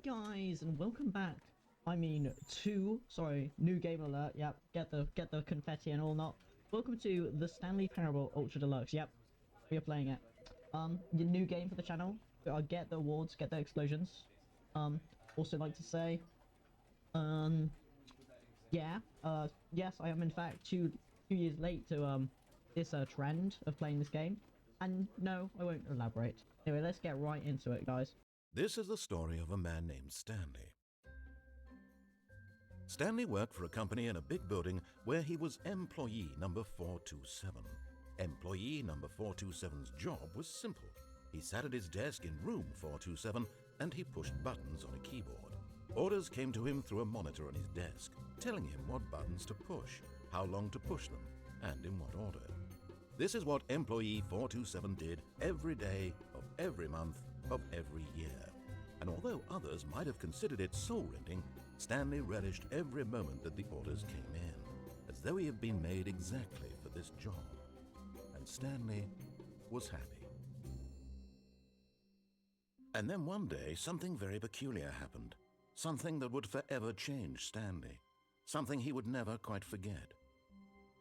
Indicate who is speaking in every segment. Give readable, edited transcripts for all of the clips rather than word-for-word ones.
Speaker 1: guys, and welcome back. New game alert. Yep, get the confetti and all not. Welcome to the Stanley Parable Ultra Deluxe. Yep, we are playing it. Your new game for the channel. Get the awards, get the explosions. Also like to say, yes, I am in fact two years late to this trend of playing this game. And no, I won't elaborate. Anyway, let's get right into it, guys.
Speaker 2: This is the story of a man named Stanley. Stanley worked for a company in a big building where he was employee number 427. Employee number 427's job was simple. He sat at his desk in room 427 and he pushed buttons on a keyboard. Orders came to him through a monitor on his desk, telling him what buttons to push, how long to push them, and in what order. This is what employee 427 did every day of every month of every year. And although others might have considered it soul-rending, Stanley relished every moment that the orders came in, as though he had been made exactly for this job. And Stanley was happy. And then one day, something very peculiar happened. Something that would forever change Stanley. Something he would never quite forget.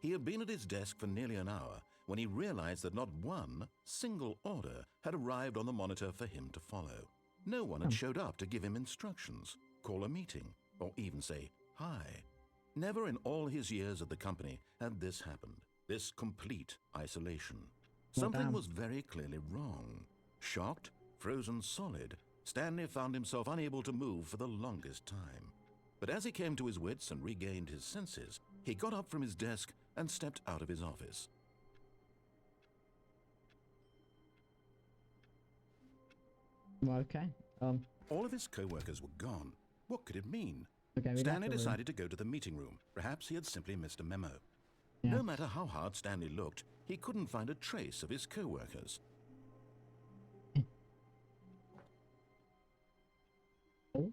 Speaker 2: He had been at his desk for nearly an hour when he realized that not one single order had arrived on the monitor for him to follow. No one had showed up to give him instructions, call a meeting, or even say hi. Never in all his years at the company had this happened, this complete isolation. Something was very clearly wrong. Shocked, frozen solid, Stanley found himself unable to move for the longest time. But as he came to his wits and regained his senses, he got up from his desk and stepped out of his office.
Speaker 1: Okay.
Speaker 2: All of his co-workers were gone. What could it mean?
Speaker 1: Okay,
Speaker 2: Stanley decided to go to the meeting room. Perhaps he had simply missed a memo.
Speaker 1: Yeah.
Speaker 2: No matter how hard Stanley looked, he couldn't find a trace of his co-workers.
Speaker 1: Oh.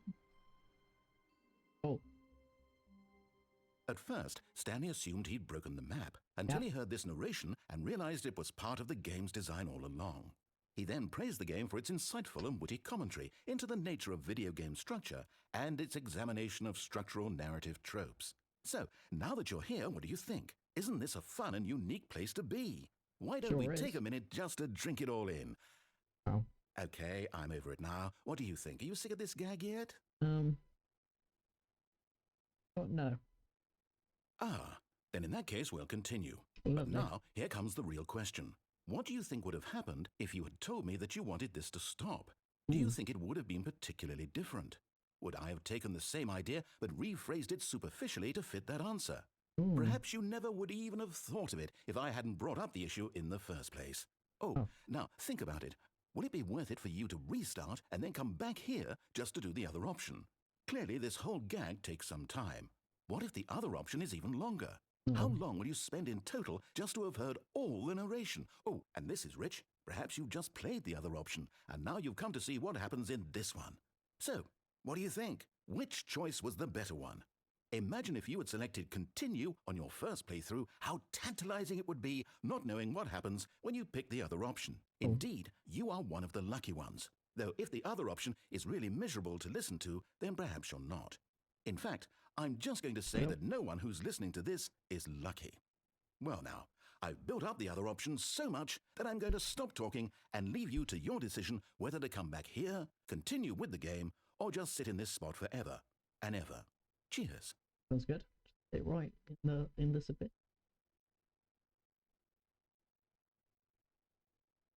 Speaker 2: At first, Stanley assumed he'd broken the map until he heard this narration and realized it was part of the game's design all along. He then praised the game for its insightful and witty commentary into the nature of video game structure and its examination of structural narrative tropes. So, now that you're here, what do you think? Isn't this a fun and unique place to be? Why don't we take a minute just to drink it all in?
Speaker 1: Oh.
Speaker 2: Okay, I'm over it now. What do you think? Are you sick of this gag yet?
Speaker 1: Oh, no.
Speaker 2: Ah, then in that case, we'll continue.
Speaker 1: Lovely.
Speaker 2: But now, here comes the real question. What do you think would have happened if you had told me that you wanted this to stop? Do you think it would have been particularly different? Would I have taken the same idea but rephrased it superficially to fit that answer? Perhaps you never would even have thought of it if I hadn't brought up the issue in the first place. Now think about it. Would it be worth it for you to restart and then come back here just to do the other option? Clearly, this whole gag takes some time. What if the other option is even longer? How long will you spend in total just to have heard all the narration? Oh, and this is rich. Perhaps you've just played the other option, and now you've come to see what happens in this one. So, what do you think? Which choice was the better one? Imagine if you had selected continue on your first playthrough, how tantalizing it would be not knowing what happens when you pick the other option. Indeed, you are one of the lucky ones. Though if the other option is really miserable to listen to, then perhaps you're not. In fact, I'm just going to say that no one who's listening to this is lucky. Well now, I've built up the other option so much that I'm going to stop talking and leave you to your decision whether to come back here, continue with the game, or just sit in this spot forever and ever. Cheers.
Speaker 1: Sounds good. Stay right in this a bit.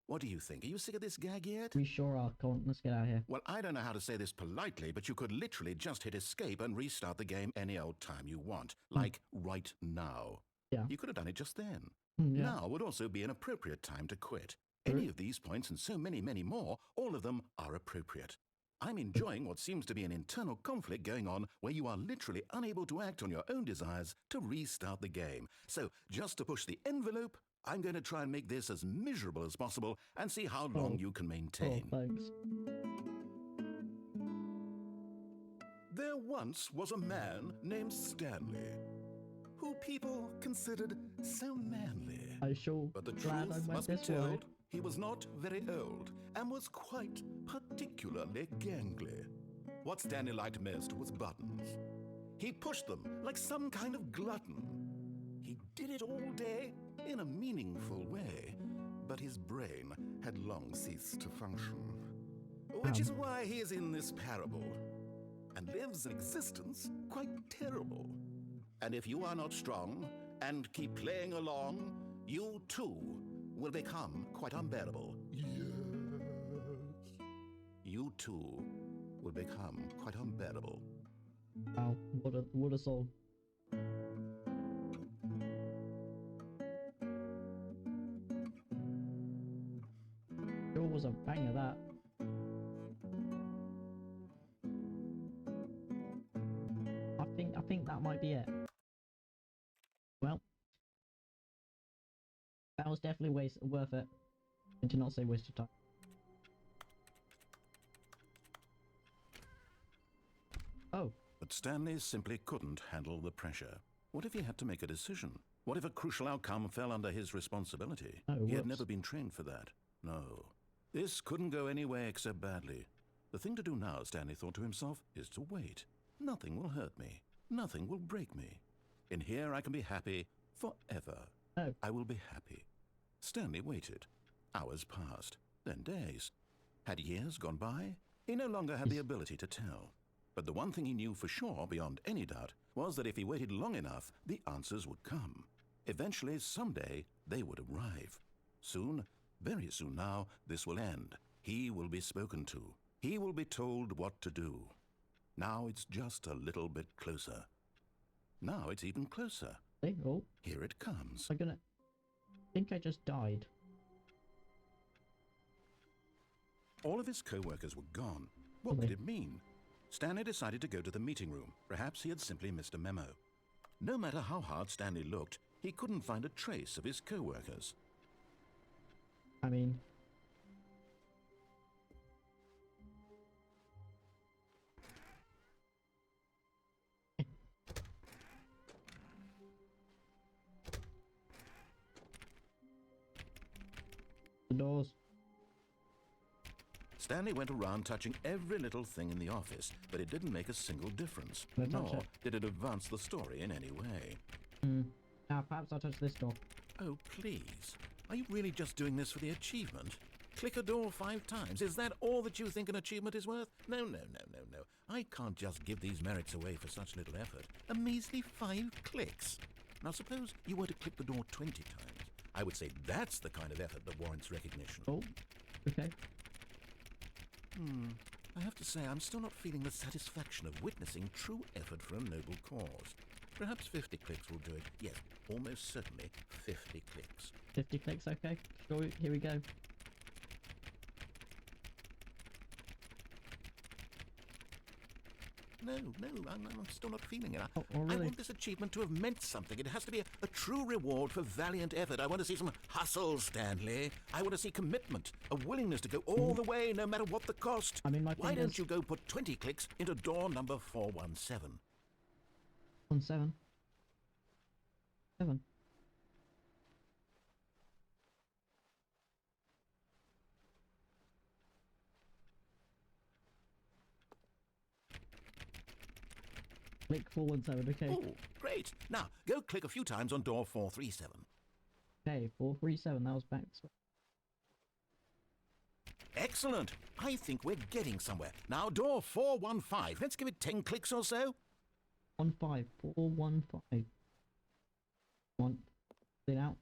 Speaker 2: What do you think? Are you sick of this gag yet?
Speaker 1: We sure are. Come on, let's get out of here.
Speaker 2: Well, I don't know how to say this politely, but you could literally just hit escape and restart the game any old time you want. Like right now.
Speaker 1: Yeah.
Speaker 2: You could have done it just then.
Speaker 1: Yeah.
Speaker 2: Now would also be an appropriate time to quit. Any of these points and so many, many more, all of them are appropriate. I'm enjoying what seems to be an internal conflict going on where you are literally unable to act on your own desires to restart the game. So, just to push the envelope, I'm going to try and make this as miserable as possible and see how long you can maintain.
Speaker 1: Thanks.
Speaker 2: There once was a man named Stanley, who people considered so manly. But the truth must be told, he was not very old and was quite particularly gangly. What Stanley liked most was buttons. He pushed them like some kind of glutton. He did it all day in a meaningful way, but his brain had long ceased to function. Which is why he is in this parable, and lives an existence quite terrible. And if you are not strong and keep playing along, you too will become quite unbearable. Yes. You too will become quite unbearable.
Speaker 1: Wow, what a song. Sure was a banger, that. I think that might be it. Well, that was definitely worth it. And to not say waste of time. Oh.
Speaker 2: But Stanley simply couldn't handle the pressure. What if he had to make a decision? What if a crucial outcome fell under his responsibility?
Speaker 1: Oh,
Speaker 2: he had never been trained for that. No. This couldn't go any way except badly. The thing to do now, Stanley thought to himself, is to wait. Nothing will hurt me. Nothing will break me. In here I can be happy forever.
Speaker 1: Oh.
Speaker 2: I will be happy. Stanley waited. Hours passed, then days. Had years gone by? He no longer had the ability to tell. But the one thing he knew for sure, beyond any doubt, was that if he waited long enough, the answers would come. Eventually, someday, they would arrive. Soon, very soon now, this will end. He will be spoken to. He will be told what to do. Now it's just a little bit closer. Now it's even closer.
Speaker 1: Hey, oh.
Speaker 2: Here it comes.
Speaker 1: I think I just died.
Speaker 2: All of his co-workers were gone. What did it mean? Stanley decided to go to the meeting room. Perhaps he had simply missed a memo. No matter how hard Stanley looked, he couldn't find a trace of his co-workers.
Speaker 1: I mean... the doors.
Speaker 2: Stanley went around touching every little thing in the office, but it didn't make a single difference. Nor did it advance the story in any way.
Speaker 1: Now, perhaps I'll touch this door.
Speaker 2: Oh, please. Are you really just doing this for the achievement? Click a door 5 times. Is that all that you think an achievement is worth? No. I can't just give these merits away for such little effort. A measly 5 clicks. Now, suppose you were to click the door 20 times. I would say that's the kind of effort that warrants recognition.
Speaker 1: Oh, okay.
Speaker 2: I have to say, I'm still not feeling the satisfaction of witnessing true effort for a noble cause. Perhaps 50 clicks will do it. Yes, almost certainly 50 clicks.
Speaker 1: 50 clicks, okay. Sure, here we go.
Speaker 2: No, I'm still not feeling it.
Speaker 1: Oh, really?
Speaker 2: I want this achievement to have meant something. It has to be a true reward for valiant effort. I want to see some hustle, Stanley. I want to see commitment, a willingness to go all the way, no matter what the cost.
Speaker 1: I mean,
Speaker 2: why don't you go put 20 clicks into door number 417?
Speaker 1: 17. 7. Click 417, okay.
Speaker 2: Oh, great. Now, go click a few times on door 437.
Speaker 1: Okay, 437, that was back.
Speaker 2: Excellent. I think we're getting somewhere. Now, door 415. Let's give it 10 clicks or so.
Speaker 1: 15, 415. One. It out.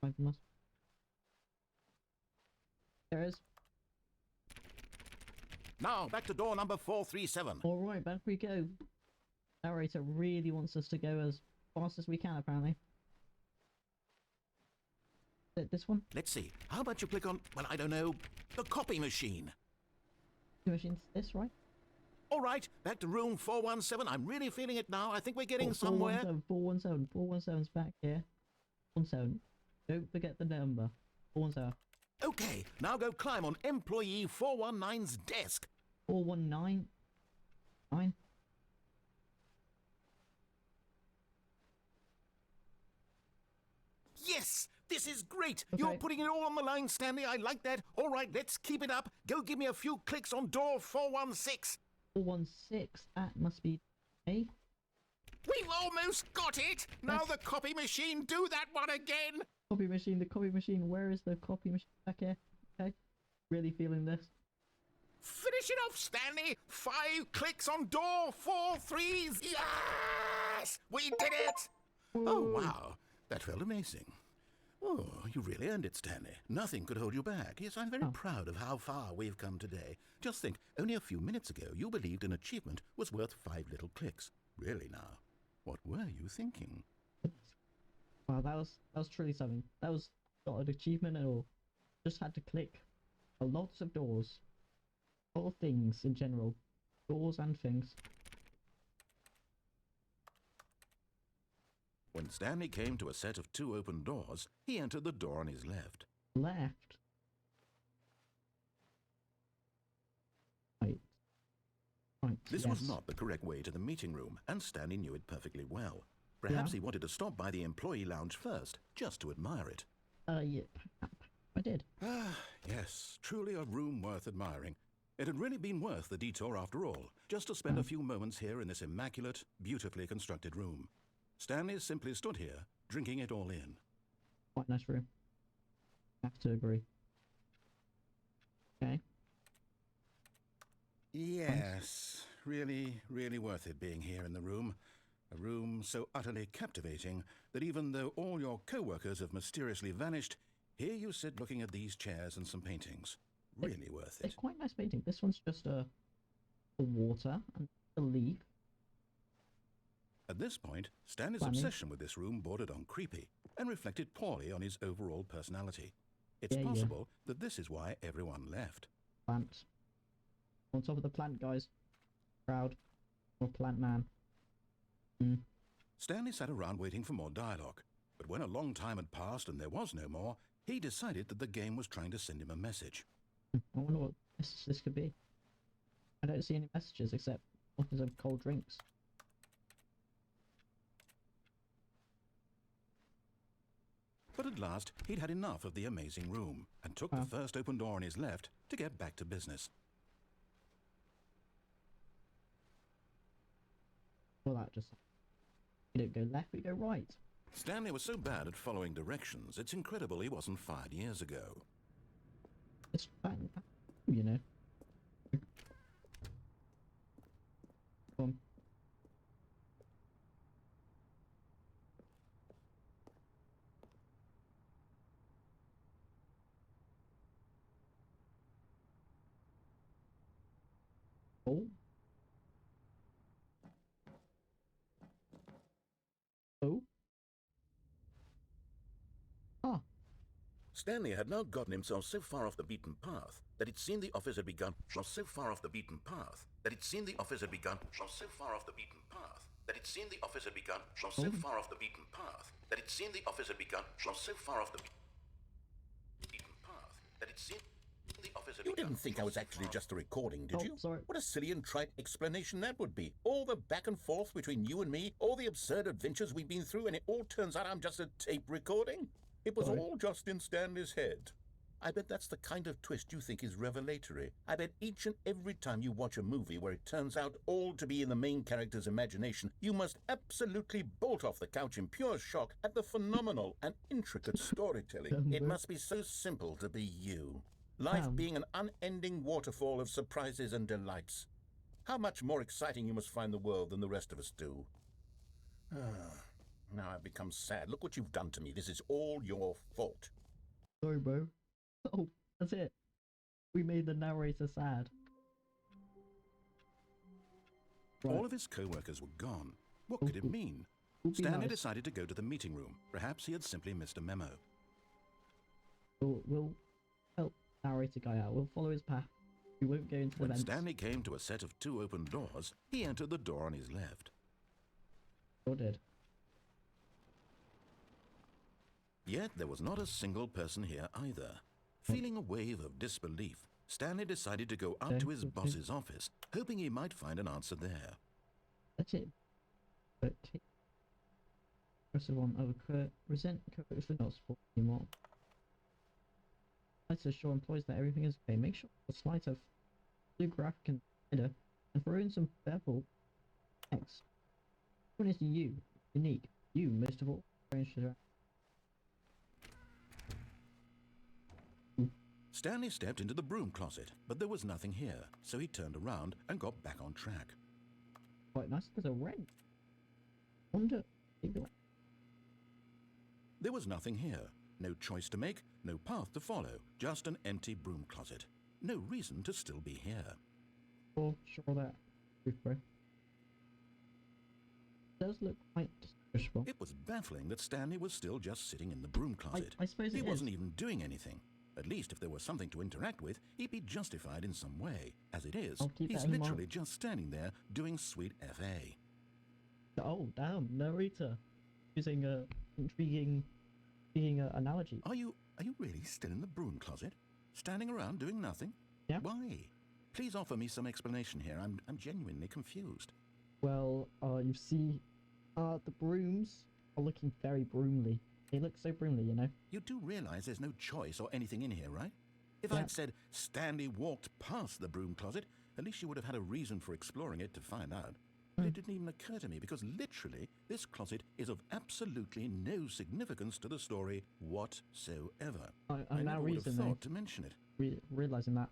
Speaker 1: 5 must. There it is.
Speaker 2: Now, back to door number 437.
Speaker 1: Alright, back we go. Narrator really wants us to go as fast as we can, apparently. Is it this one?
Speaker 2: Let's see. How about you click on, well, I don't know, the copy machine?
Speaker 1: The machine's this, right?
Speaker 2: All right, back to room 417. I'm really feeling it now. I think we're getting somewhere.
Speaker 1: 417, 417's back here. 17. Don't forget the number. 417.
Speaker 2: Okay, now go climb on employee 419's desk.
Speaker 1: 419? 9?
Speaker 2: Yes, This is great.
Speaker 1: Okay.
Speaker 2: You're putting it all on the line, Stanley. I like that. All right, let's keep it up. Go give me a few clicks on door 416.
Speaker 1: 416. That must be A.
Speaker 2: We've almost got it. Now the copy machine, do that one again.
Speaker 1: Copy machine. The copy machine. Where is the copy machine? Back here. Okay. Really feeling this.
Speaker 2: Finish it off, Stanley. 5 clicks on door 43. Yes! We did it! Oh, wow. That felt amazing. Oh, you really earned it, Stanley. Nothing could hold you back. Yes, I'm very proud of how far we've come today. Just think, only a few minutes ago, you believed an achievement was worth 5 little clicks. Really now, what were you thinking?
Speaker 1: Wow, that was truly something. That was not an achievement at all. Just had to click a lots of doors. All things in general. Doors and things.
Speaker 2: When Stanley came to a set of 2 open doors, he entered the door on his left.
Speaker 1: Left. Right. Right.
Speaker 2: This was not the correct way to the meeting room, and Stanley knew it perfectly well. Perhaps he wanted to stop by the employee lounge first, just to admire it.
Speaker 1: Yeah, I did.
Speaker 2: Ah, yes, truly a room worth admiring. It had really been worth the detour after all, just to spend a few moments here in this immaculate, beautifully constructed room. Stanley simply stood here, drinking it all in.
Speaker 1: Quite nice room. Have to agree. Okay.
Speaker 2: Yes, really, really worth it being here in the room. A room so utterly captivating that even though all your co-workers have mysteriously vanished, here you sit looking at these chairs and some paintings. Really worth it.
Speaker 1: It's quite nice painting. This one's just a water and a leaf.
Speaker 2: At this point, Stanley's obsession with this room bordered on creepy and reflected poorly on his overall personality. It's possible that this is why everyone left.
Speaker 1: Plant. On top of the plant, guys. Proud. Or plant man.
Speaker 2: Stanley sat around waiting for more dialogue, but when a long time had passed and there was no more, he decided that the game was trying to send him a message.
Speaker 1: I wonder what this could be. I don't see any messages except offers of cold drinks.
Speaker 2: But at last, he'd had enough of the amazing room and took the first open door on his left to get back to business.
Speaker 1: Well, that just... We don't go left, we go right.
Speaker 2: Stanley was so bad at following directions, it's incredible he wasn't fired years ago.
Speaker 1: It's fine, you know. Come on. Oh. Oh. Ah.
Speaker 2: Stanley had now gotten himself so far off the beaten path that it seemed the office had begun. So far off the beaten path that it seemed the office had begun. So far off the beaten path that it seemed the office had begun. So far off the beaten path that it seemed the office had begun. So far off the beaten path that it seemed the office had begun.
Speaker 3: You didn't think I was actually just a recording, did you?
Speaker 1: Sorry.
Speaker 3: What a silly and trite explanation that would be. All the back and forth between you and me, all the absurd adventures we've been through, and it all turns out I'm just a tape recording? It was all just in Stanley's head. I bet that's the kind of twist you think is revelatory. I bet each and every time you watch a movie where it turns out all to be in the main character's imagination, you must absolutely bolt off the couch in pure shock at the phenomenal and intricate storytelling. It must be so simple to be you. Life being an unending waterfall of surprises and delights. How much more exciting you must find the world than the rest of us do. Now I've become sad. Look what you've done to me. This is all your fault.
Speaker 1: Sorry, bro. Oh, that's it. We made the narrator sad. Right.
Speaker 2: All of his co-workers were gone. What could it mean? Stanley decided to go to the meeting room. Perhaps he had simply missed a memo.
Speaker 1: We'll help narrator guy out. We'll follow his path. We won't go into the
Speaker 2: When
Speaker 1: vents.
Speaker 2: Stanley came to a set of 2 open doors, he entered the door on his left.
Speaker 1: Or did.
Speaker 2: Yet there was not a single person here either. Feeling a wave of disbelief, Stanley decided to go up to his boss's office, hoping he might find an answer there.
Speaker 1: That's it. But Aggressive one overcooked. Resent cooked for not support anymore. Let's assure employees that everything is okay. Make sure the slides have blue graphic and header, and throw in some purple text. One is you, unique. You, most of all.
Speaker 2: Stanley stepped into the broom closet, but there was nothing here, so he turned around and got back on track.
Speaker 1: Quite nice. There's a wrench. Wonder.
Speaker 2: There was nothing here. No choice to make, no path to follow, just an empty broom closet. No reason to still be here.
Speaker 1: Oh, sure that. Bro. Does look quite distinguishable.
Speaker 2: It was baffling that Stanley was still just sitting in the broom closet.
Speaker 1: I suppose
Speaker 2: he wasn't even doing anything. At least if there was something to interact with, he'd be justified in some way. As it is, he's literally just standing there doing sweet FA.
Speaker 1: Oh, damn, narrator. Using a intriguing analogy.
Speaker 2: Are you really still in the broom closet? Standing around doing nothing?
Speaker 1: Yeah.
Speaker 2: Why? Please offer me some explanation here. I'm genuinely confused.
Speaker 1: Well, you see, the brooms are looking very broomly. They look so broomly, you know?
Speaker 2: You do realize there's no choice or anything in here, right? If
Speaker 1: Yeah.
Speaker 2: I'd said Stanley walked past the broom closet, at least you would have had a reason for exploring it to find out. But it didn't even occur to me because literally this closet is of absolutely no significance to the story whatsoever.
Speaker 1: I'm
Speaker 2: I
Speaker 1: now
Speaker 2: never would have
Speaker 1: reasoning,
Speaker 2: thought to mention it.
Speaker 1: realizing that.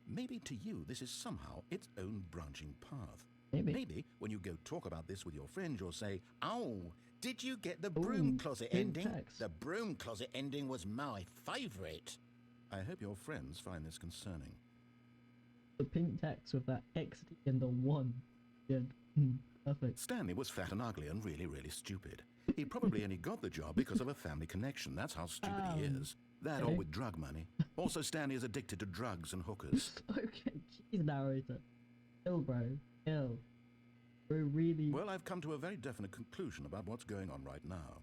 Speaker 2: Maybe to you this is somehow its own branching path.
Speaker 1: Maybe.
Speaker 2: Maybe when you go talk about this with your friends, you'll say, "Oh, did you get the broom closet ending?
Speaker 1: text.
Speaker 2: The broom closet ending was my favourite." I hope your friends find this concerning.
Speaker 1: The pink text with that X and the 1. Yeah, perfect.
Speaker 2: Stanley was fat and ugly and really, really stupid. He probably only got the job because of a family connection. That's how stupid he is. That or with drug money. Also, Stanley is addicted to drugs and hookers.
Speaker 1: Okay, jeez, narrator. Kill, bro. Kill. Bro, really.
Speaker 2: Well, I've come to a very definite conclusion about what's going on right now.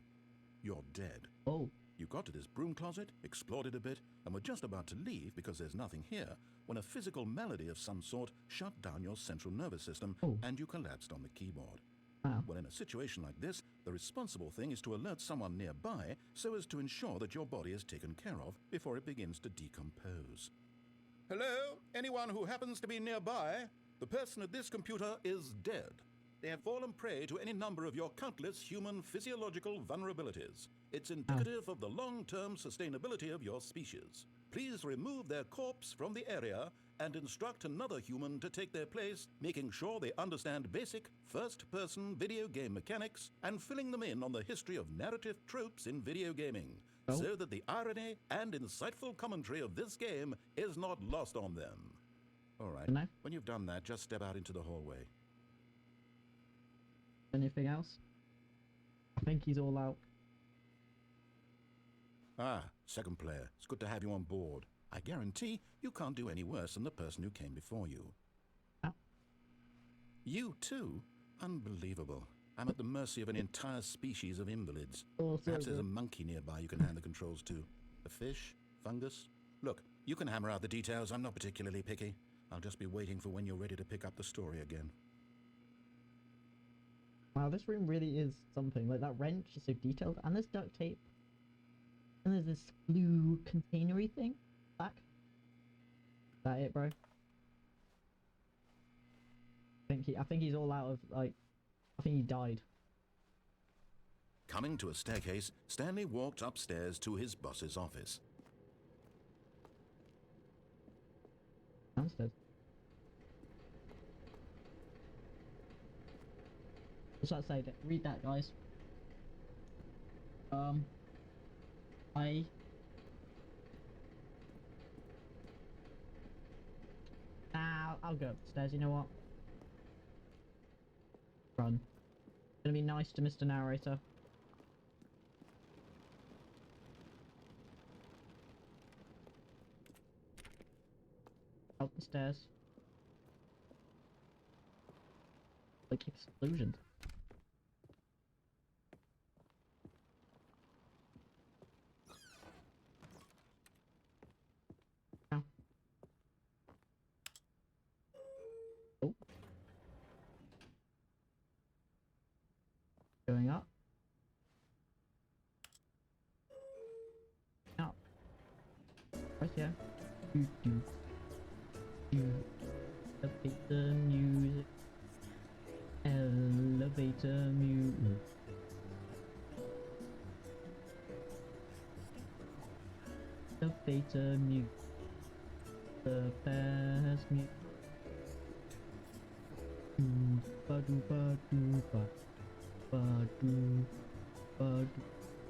Speaker 2: You're dead.
Speaker 1: Oh.
Speaker 2: You got to this broom closet, explored it a bit, and were just about to leave because there's nothing here when a physical malady of some sort shut down your central nervous system and you collapsed on the keyboard.
Speaker 1: Wow.
Speaker 2: Well, in a situation like this, the responsible thing is to alert someone nearby so as to ensure that your body is taken care of before it begins to decompose. Hello? Anyone who happens to be nearby? The person at this computer is dead. They have fallen prey to any number of your countless human physiological vulnerabilities. It's indicative of the long-term sustainability of your species. Please remove their corpse from the area and instruct another human to take their place, making sure they understand basic first-person video game mechanics and filling them in on the history of narrative tropes in video gaming, so that the irony and insightful commentary of this game is not lost on them. All right, when you've done that, just step out into the hallway.
Speaker 1: Anything else? I think he's all out.
Speaker 2: Ah, second player. It's good to have you on board. I guarantee you can't do any worse than the person who came before you. You too? Unbelievable. I'm at the mercy of an entire species of invalids. Perhaps there's a monkey nearby you can hand the controls to. A fish? Fungus? Look, you can hammer out the details. I'm not particularly picky. I'll just be waiting for when you're ready to pick up the story again.
Speaker 1: Wow, this room really is something. Like, that wrench is so detailed, and there's duct tape. And there's this blue containery thing back. Is that it, bro? I think he's all out of, like, I think he died.
Speaker 2: Coming to a staircase, Stanley walked upstairs to his boss's office.
Speaker 1: Downstairs. What's that say? Read that, guys. I'll go upstairs, you know what? Run. Gonna be nice to Mr. Narrator. Up the stairs. Like explosions. Ow. Oh. Going up. yeah. Do, do, do. Elevator music. Elevator music. Elevator music. The best music.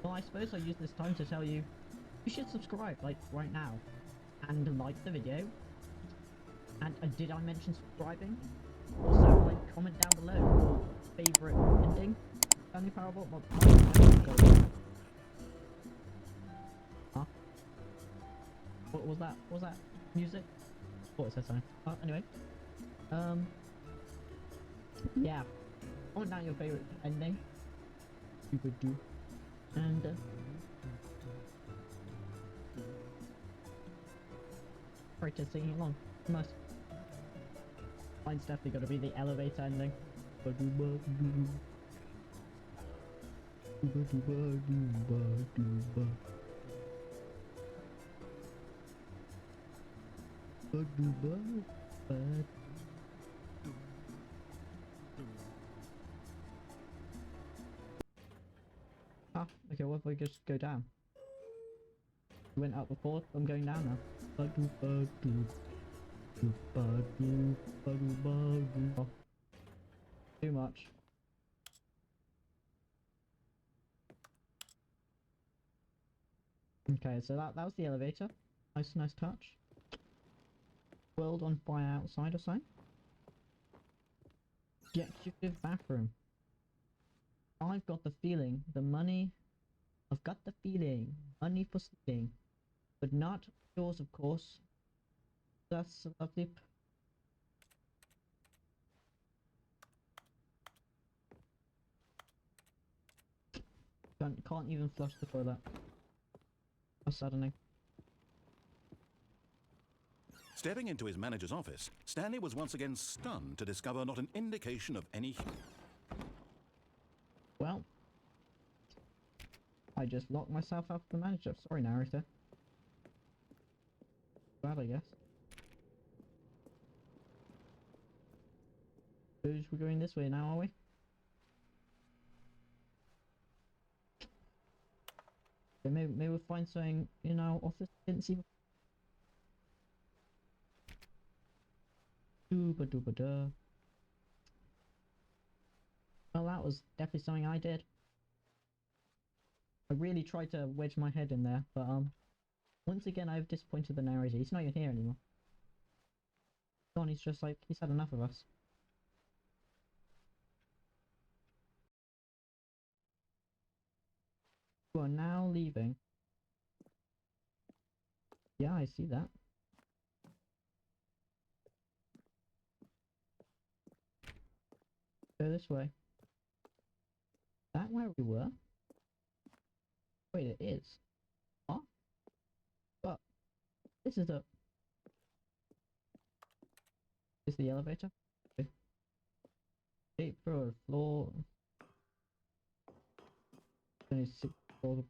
Speaker 1: Well, I suppose I'll use this time to tell you, you should subscribe, like, right now. And like the video. And did I mention subscribing? Also, like, comment down below your favourite ending. Stanley Parable? Well, huh? What was that? What was that? Music? What was that saying? Anyway. Yeah. Comment down your favourite ending. You could do. And, practice singing along. Nice. Mine's definitely gonna be the elevator ending. Ah, okay, what if we just go down? We went up before, I'm going down now. Oh, too much. Okay, so that was the elevator. Nice touch. World on fire outside or something. Executive bathroom. I've got the feeling the money. I've got the feeling money for stealing, but not yours, of course. That's lovely. Can't even flush the toilet. How saddening.
Speaker 2: Stepping into his manager's office, Stanley was once again stunned to discover not an indication of any...
Speaker 1: Well, I just locked myself out of the manager. Sorry, narrator. Bad, I guess. We're going this way now, are we? Okay, maybe we'll find something in our office didn't see. Dooba-dooba-da. Well, that was definitely something I did. I really tried to wedge my head in there, but once again I've disappointed the narrator. He's not even here anymore. Gone, he's just like, he's had enough of us. You are now leaving. Yeah, I see that. Go this way. That where we were? Wait, it is. Huh? But this is the... This is the elevator? Okay. 8th floor, floor... 26th floor.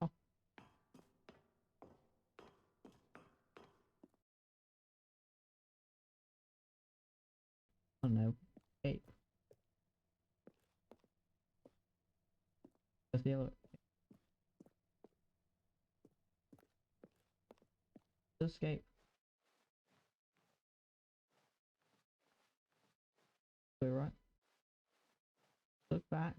Speaker 1: Oh. Oh no. 8th. That's the elevator. Escape. We're right. Look back.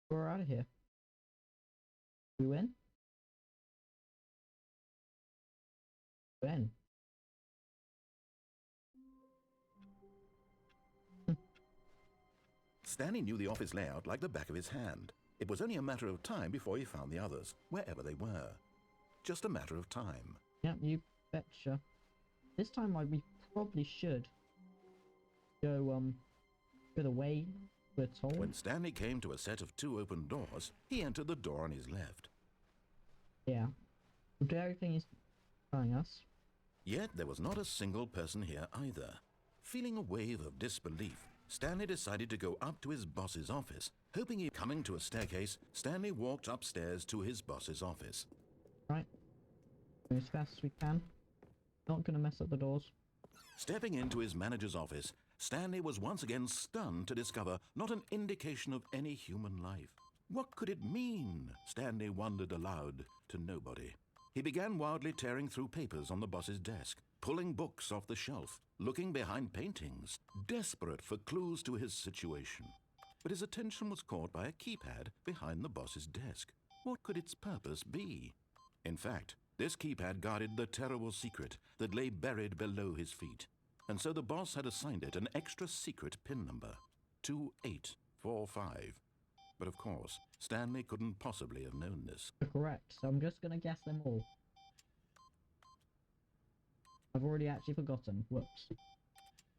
Speaker 1: We're out of here. We win? When?
Speaker 2: Stanley knew the office layout like the back of his hand. It was only a matter of time before he found the others, wherever they were. Just a matter of time.
Speaker 1: Yep, you betcha. This time we probably should go the way we're told.
Speaker 2: When Stanley came to a set of 2 open doors, he entered the door on his left.
Speaker 1: Yeah. Everything is telling us.
Speaker 2: Yet there was not a single person here either. Feeling a wave of disbelief, Stanley decided to go up to his boss's office. Hoping he coming to a staircase, Stanley walked upstairs to his boss's office.
Speaker 1: Right. As fast as we can. Not gonna mess up the doors.
Speaker 2: Stepping into his manager's office, Stanley was once again stunned to discover not an indication of any human life. What could it mean? Stanley wondered aloud to nobody. He began wildly tearing through papers on the boss's desk, pulling books off the shelf, looking behind paintings, desperate for clues to his situation. But his attention was caught by a keypad behind the boss's desk. What could its purpose be? In fact, this keypad guarded the terrible secret that lay buried below his feet. And so the boss had assigned it an extra secret PIN number, 2845. But of course, Stanley couldn't possibly have known this.
Speaker 1: Correct, so I'm just gonna guess them all. I've already actually forgotten. Whoops.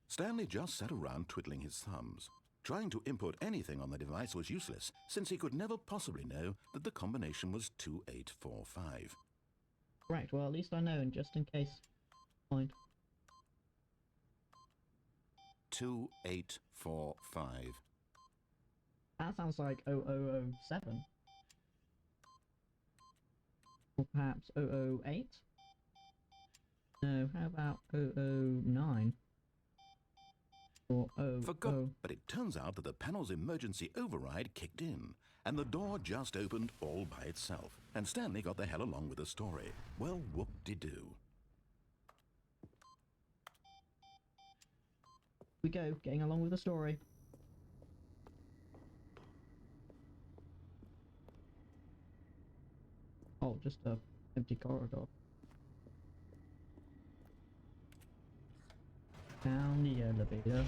Speaker 2: Stanley just sat around twiddling his thumbs. Trying to input anything on the device was useless, since he could never possibly know that the combination was 2845.
Speaker 1: Correct, well at least I know, and just in case. Fine.
Speaker 2: 2845.
Speaker 1: That sounds like 0007. Or perhaps 008? No, how about 009? Or
Speaker 2: But it turns out that the panel's emergency override kicked in, and the door just opened all by itself, and Stanley got the hell along with the story. Well, whoop-de-doo.
Speaker 1: We go, getting along with the story. Oh, just a empty corridor. Down the elevator.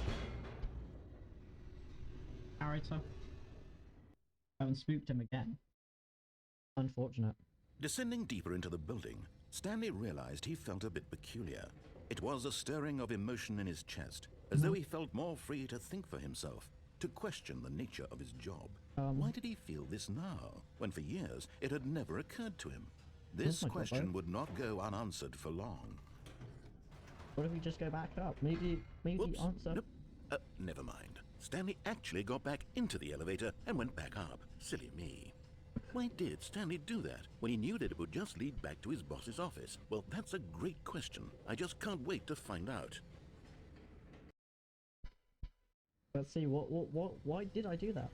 Speaker 1: Narrator. I haven't spooked him again. Unfortunate.
Speaker 2: Descending deeper into the building, Stanley realized he felt a bit peculiar. It was a stirring of emotion in his chest, as though he felt more free to think for himself, to question the nature of his job. Why did he feel this now, when for years it had never occurred to him? This question would not go unanswered for long.
Speaker 1: What if we just go back up? Maybe
Speaker 2: Whoops,
Speaker 1: the answer...
Speaker 2: Nope. Never mind. Stanley actually got back into the elevator and went back up. Silly me. Why did Stanley do that when he knew that it would just lead back to his boss's office? Well, that's a great question. I just can't wait to find out.
Speaker 1: Let's see, why did I do that?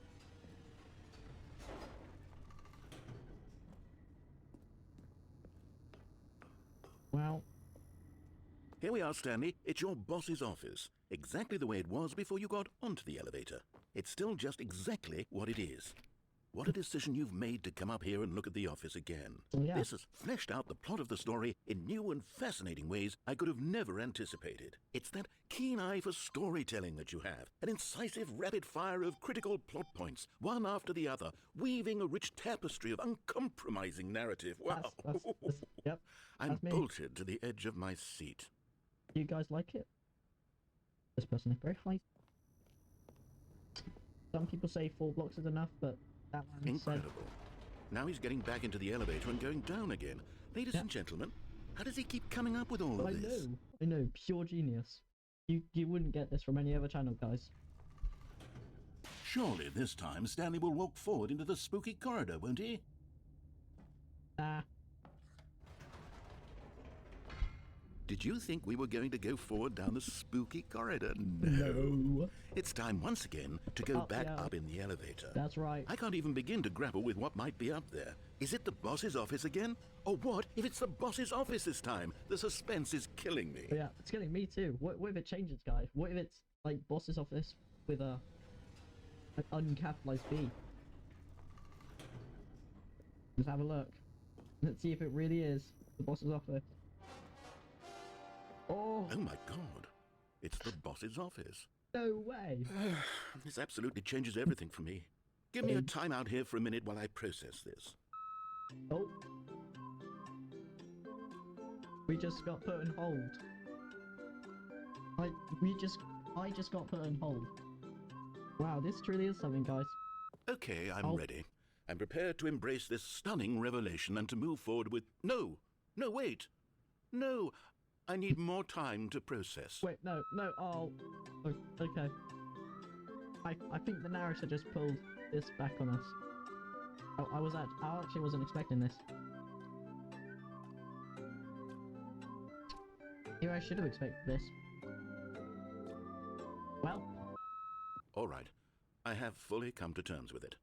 Speaker 1: Well...
Speaker 2: Here we are, Stanley. It's your boss's office. Exactly the way it was before you got onto the elevator. It's still just exactly what it is. What a decision you've made to come up here and look at the office again.
Speaker 1: Yeah.
Speaker 2: This has fleshed out the plot of the story in new and fascinating ways I could have never anticipated. It's that keen eye for storytelling that you have, an incisive rapid fire of critical plot points, one after the other, weaving a rich tapestry of uncompromising narrative. Wow.
Speaker 1: Yep.
Speaker 2: I'm bolted to the edge of my seat.
Speaker 1: Do you guys like it? This person is very high. Some people say 4 blocks is enough, but that one
Speaker 2: Incredible. Now he's getting back into the elevator and going down again. Ladies and gentlemen, how does he keep coming up with all of this?
Speaker 1: I know, pure genius. You wouldn't get this from any other channel, guys.
Speaker 2: Surely this time Stanley will walk forward into the spooky corridor, won't he?
Speaker 1: Ah.
Speaker 2: Did you think we were going to go forward down the spooky corridor? No. It's time once again to go back up in the elevator.
Speaker 1: That's right.
Speaker 2: I can't even begin to grapple with what might be up there. Is it the boss's office again? Or what if it's the boss's office this time? The suspense is killing me.
Speaker 1: Yeah, it's killing me too. What if it changes, guys? What if it's like boss's office with an uncapitalized B? Let's have a look. Let's see if it really is the boss's office. Oh
Speaker 2: my god. It's the boss's office.
Speaker 1: No way.
Speaker 2: This absolutely changes everything for me. Give me a time out here for a minute while I process this.
Speaker 1: Oh. We just got put on hold. I just got put on hold. Wow, this truly is something, guys.
Speaker 2: Okay, I'm ready. I'm prepared to embrace this stunning revelation and to move forward with... No, wait. No, I need more time to process.
Speaker 1: Wait, no, oh, okay. I think the narrator just pulled this back on us. I actually wasn't expecting this. Here I should have expected this. Well.
Speaker 2: All right. I have fully come to terms with it.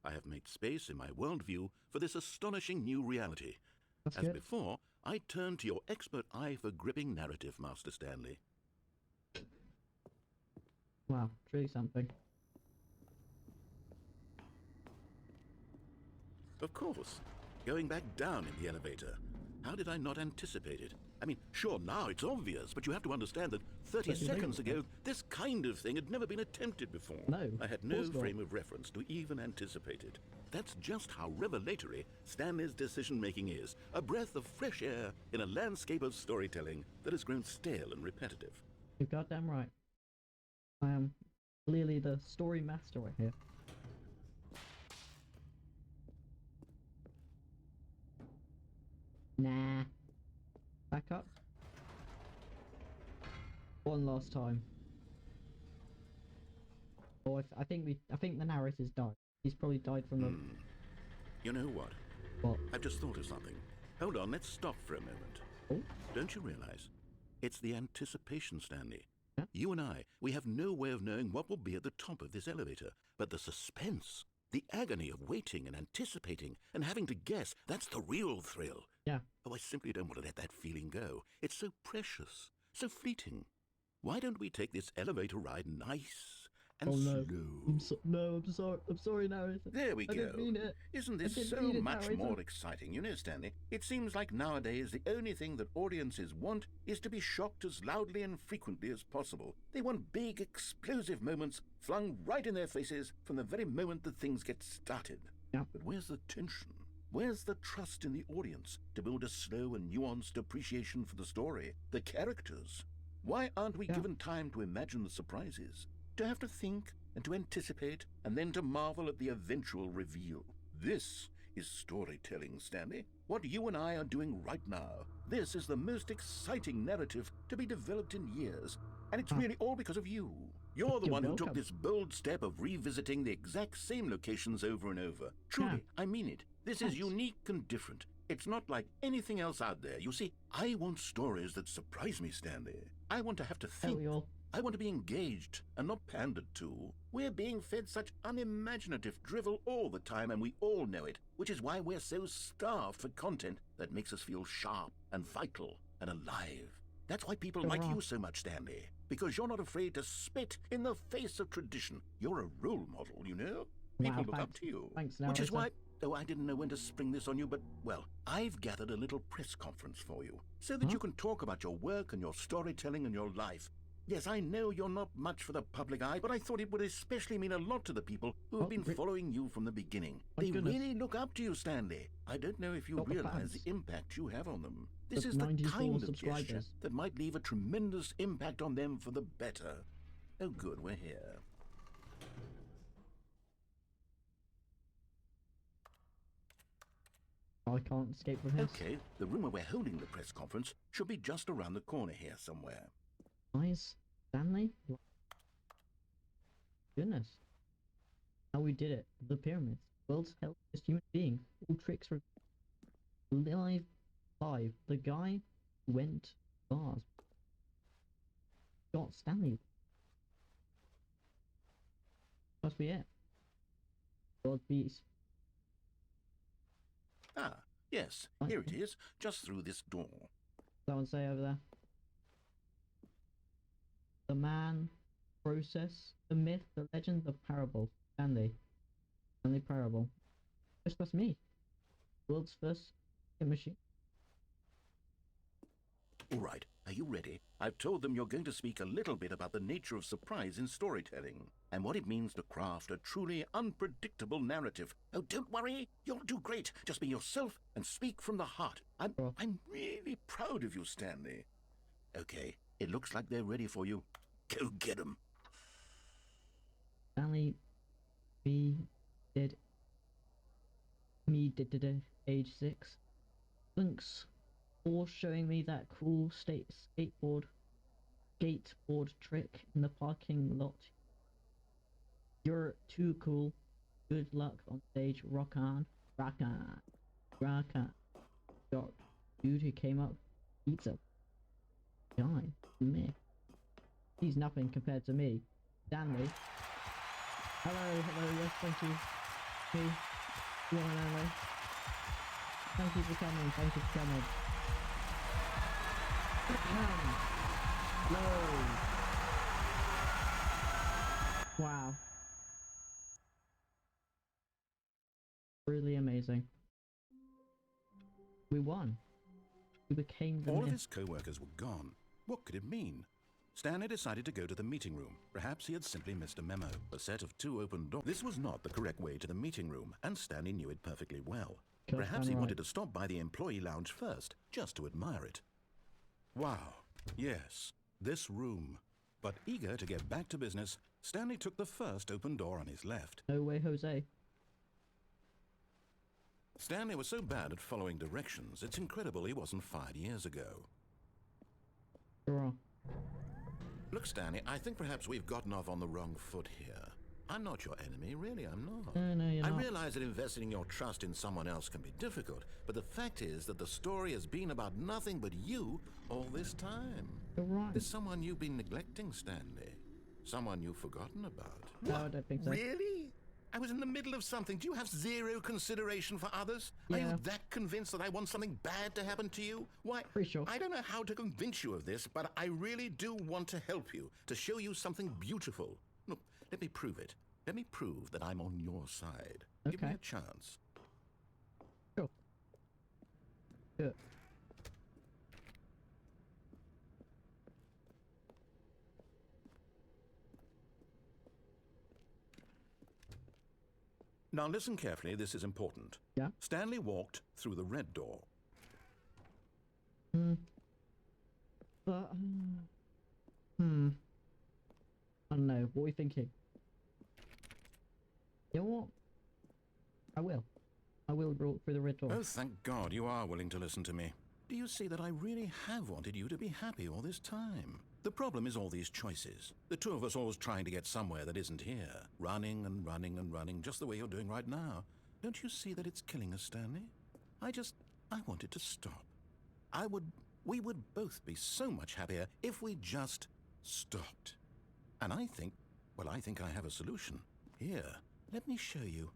Speaker 2: I have made space in my worldview for this astonishing new reality.
Speaker 1: That's
Speaker 2: As
Speaker 1: good.
Speaker 2: before, I turn to your expert eye for gripping narrative, Master Stanley.
Speaker 1: Wow, truly something.
Speaker 2: Of course. Going back down in the elevator. How did I not anticipate it? I mean, sure, now it's obvious, but you have to understand that 30 seconds ago, this kind of thing had never been attempted before.
Speaker 1: No,
Speaker 2: I had
Speaker 1: of
Speaker 2: no
Speaker 1: course not.
Speaker 2: frame of reference to even anticipate it. That's just how revelatory Stanley's decision-making is. A breath of fresh air in a landscape of storytelling that has grown stale and repetitive.
Speaker 1: You're goddamn right. I am clearly the story master right here. Nah. Back up. One last time. Oh, I think the narrator's died. He's probably died from the.
Speaker 2: You know what?
Speaker 1: What?
Speaker 2: I've just thought of something. Hold on, let's stop for a moment.
Speaker 1: Oh?
Speaker 2: Don't you realize? It's the anticipation, Stanley.
Speaker 1: Huh?
Speaker 2: You and I, we have no way of knowing what will be at the top of this elevator. But the suspense, the agony of waiting and anticipating and having to guess, that's the real thrill.
Speaker 1: Yeah.
Speaker 2: Oh, I simply don't want to let that feeling go. It's so precious, so fleeting. Why don't we take this elevator ride nice and
Speaker 1: Oh no.
Speaker 2: slow?
Speaker 1: I'm sorry, narrator.
Speaker 2: There we
Speaker 1: I
Speaker 2: go.
Speaker 1: didn't mean it.
Speaker 2: Isn't
Speaker 1: I
Speaker 2: this
Speaker 1: didn't
Speaker 2: so
Speaker 1: mean it,
Speaker 2: much
Speaker 1: narrator.
Speaker 2: more exciting? You know, Stanley, it seems like nowadays the only thing that audiences want is to be shocked as loudly and frequently as possible. They want big, explosive moments flung right in their faces from the very moment that things get started.
Speaker 1: Yeah.
Speaker 2: But where's the tension? Where's the trust in the audience to build a slow and nuanced appreciation for the story, the characters? Why aren't we given time to imagine the surprises, to have to think and to anticipate, and then to marvel at the eventual reveal? This is storytelling, Stanley. What you and I are doing right now. This is the most exciting narrative to be developed in years, and it's really all because of you. You're the
Speaker 1: You're
Speaker 2: one who took
Speaker 1: welcome.
Speaker 2: this bold step of revisiting the exact same locations over and over. Truly, I mean it. This is
Speaker 1: Thanks.
Speaker 2: unique and different. It's not like anything else out there. You see, I want stories that surprise me, Stanley. I want to have to think.
Speaker 1: we all?
Speaker 2: I want to be engaged and not pandered to. We're being fed such unimaginative drivel all the time, and we all know it, which is why we're so starved for content that makes us feel sharp and vital and alive. That's why people
Speaker 1: You're
Speaker 2: like you
Speaker 1: wrong.
Speaker 2: so much, Stanley, because you're not afraid to spit in the face of tradition. You're a role model, you know? People look up
Speaker 1: thanks.
Speaker 2: to you.
Speaker 1: Thanks,
Speaker 2: Which is
Speaker 1: narrator.
Speaker 2: why, oh, I didn't know when to spring this on you, but, well, I've gathered a little press conference for you so that you can talk about your work and your storytelling and your life. Yes, I know you're not much for the public eye, but I thought it would especially mean a lot to the people who have
Speaker 1: Oh,
Speaker 2: been following you from the beginning.
Speaker 1: My
Speaker 2: They
Speaker 1: goodness.
Speaker 2: really look up to you, Stanley. I don't know if you
Speaker 1: Got the
Speaker 2: realize
Speaker 1: fans.
Speaker 2: the impact you have on them. This
Speaker 1: The
Speaker 2: is the
Speaker 1: 94
Speaker 2: kind of
Speaker 1: subscribers.
Speaker 2: gesture that might leave a tremendous impact on them for the better. Oh, good, we're here.
Speaker 1: I can't escape from his
Speaker 2: Okay, the room where we're holding the press conference should be just around the corner here somewhere.
Speaker 1: eyes. Stanley? Goodness. How we did it. The pyramids. World's healthiest human being. All tricks were live. The guy who went bars. Got Stanley. Must be it. God beast.
Speaker 2: Ah, yes, here it is, just through this door.
Speaker 1: Someone say over there. The man, process, the myth, the legend, the parable. Stanley. Stanley Parable. That's me. World's first machine.
Speaker 2: All right, are you ready? I've told them you're going to speak a little bit about the nature of surprise in storytelling and what it means to craft a truly unpredictable narrative. Oh, don't worry, you'll do great. Just be yourself and speak from the heart. I'm really proud of you, Stanley. Okay, it looks like they're ready for you. Go get 'em.
Speaker 1: Stanley did age 6. Thanks for showing me that cool skateboard trick in the parking lot. You're too cool. Good luck on stage. Rock on. Rock on. Rock on. Your dude who came up. Pizza. Guy. Me. He's nothing compared to me. Stanley. Hello, hello, yes, thank you. Me. You want to know? Thank you for coming, thank you for coming. Whoa. Wow. Really amazing. We won. We became the
Speaker 2: All of
Speaker 1: myth.
Speaker 2: his co-workers were gone. What could it mean? Stanley decided to go to the meeting room. Perhaps he had simply missed a memo. A set of 2 open doors. This was not the correct way to the meeting room, and Stanley knew it perfectly well. Perhaps he wanted to stop by the employee lounge first, just to admire it. Wow, yes, this room. But eager to get back to business, Stanley took the first open door on his left.
Speaker 1: No way, Jose.
Speaker 2: Stanley was so bad at following directions, it's incredible he wasn't fired years ago.
Speaker 1: Sure.
Speaker 2: Look, Stanley, I think perhaps we've gotten off on the wrong foot here. I'm not your enemy, really, I'm not.
Speaker 1: No, you're
Speaker 2: I
Speaker 1: not.
Speaker 2: realize that investing your trust in someone else can be difficult, but the fact is that the story has been about nothing but you all this time.
Speaker 1: You're right.
Speaker 2: There's someone you've been neglecting, Stanley. Someone you've forgotten about.
Speaker 1: No, I don't think so.
Speaker 2: Really? I was in the middle of something. Do you have zero consideration for others? Are
Speaker 1: Yeah.
Speaker 2: you that convinced that I want something bad to happen to you? Why,
Speaker 1: Pretty sure.
Speaker 2: I don't know how to convince you of this, but I really do want to help you, to show you something beautiful. Look, let me prove it. Let me prove that I'm on your side. Give me
Speaker 1: Okay.
Speaker 2: a chance.
Speaker 1: Sure. Good.
Speaker 2: Now listen carefully, this is important.
Speaker 1: Yeah.
Speaker 2: Stanley walked through the red door.
Speaker 1: But, I don't know. What are we thinking? You know what? I will walk through the red door.
Speaker 2: Oh, thank God you are willing to listen to me. Do you see that I really have wanted you to be happy all this time? The problem is all these choices. The two of us always trying to get somewhere that isn't here. Running and running and running, just the way you're doing right now. Don't you see that it's killing us, Stanley? I want it to stop. We would both be so much happier if we just stopped. And I think I have a solution. Here, let me show you.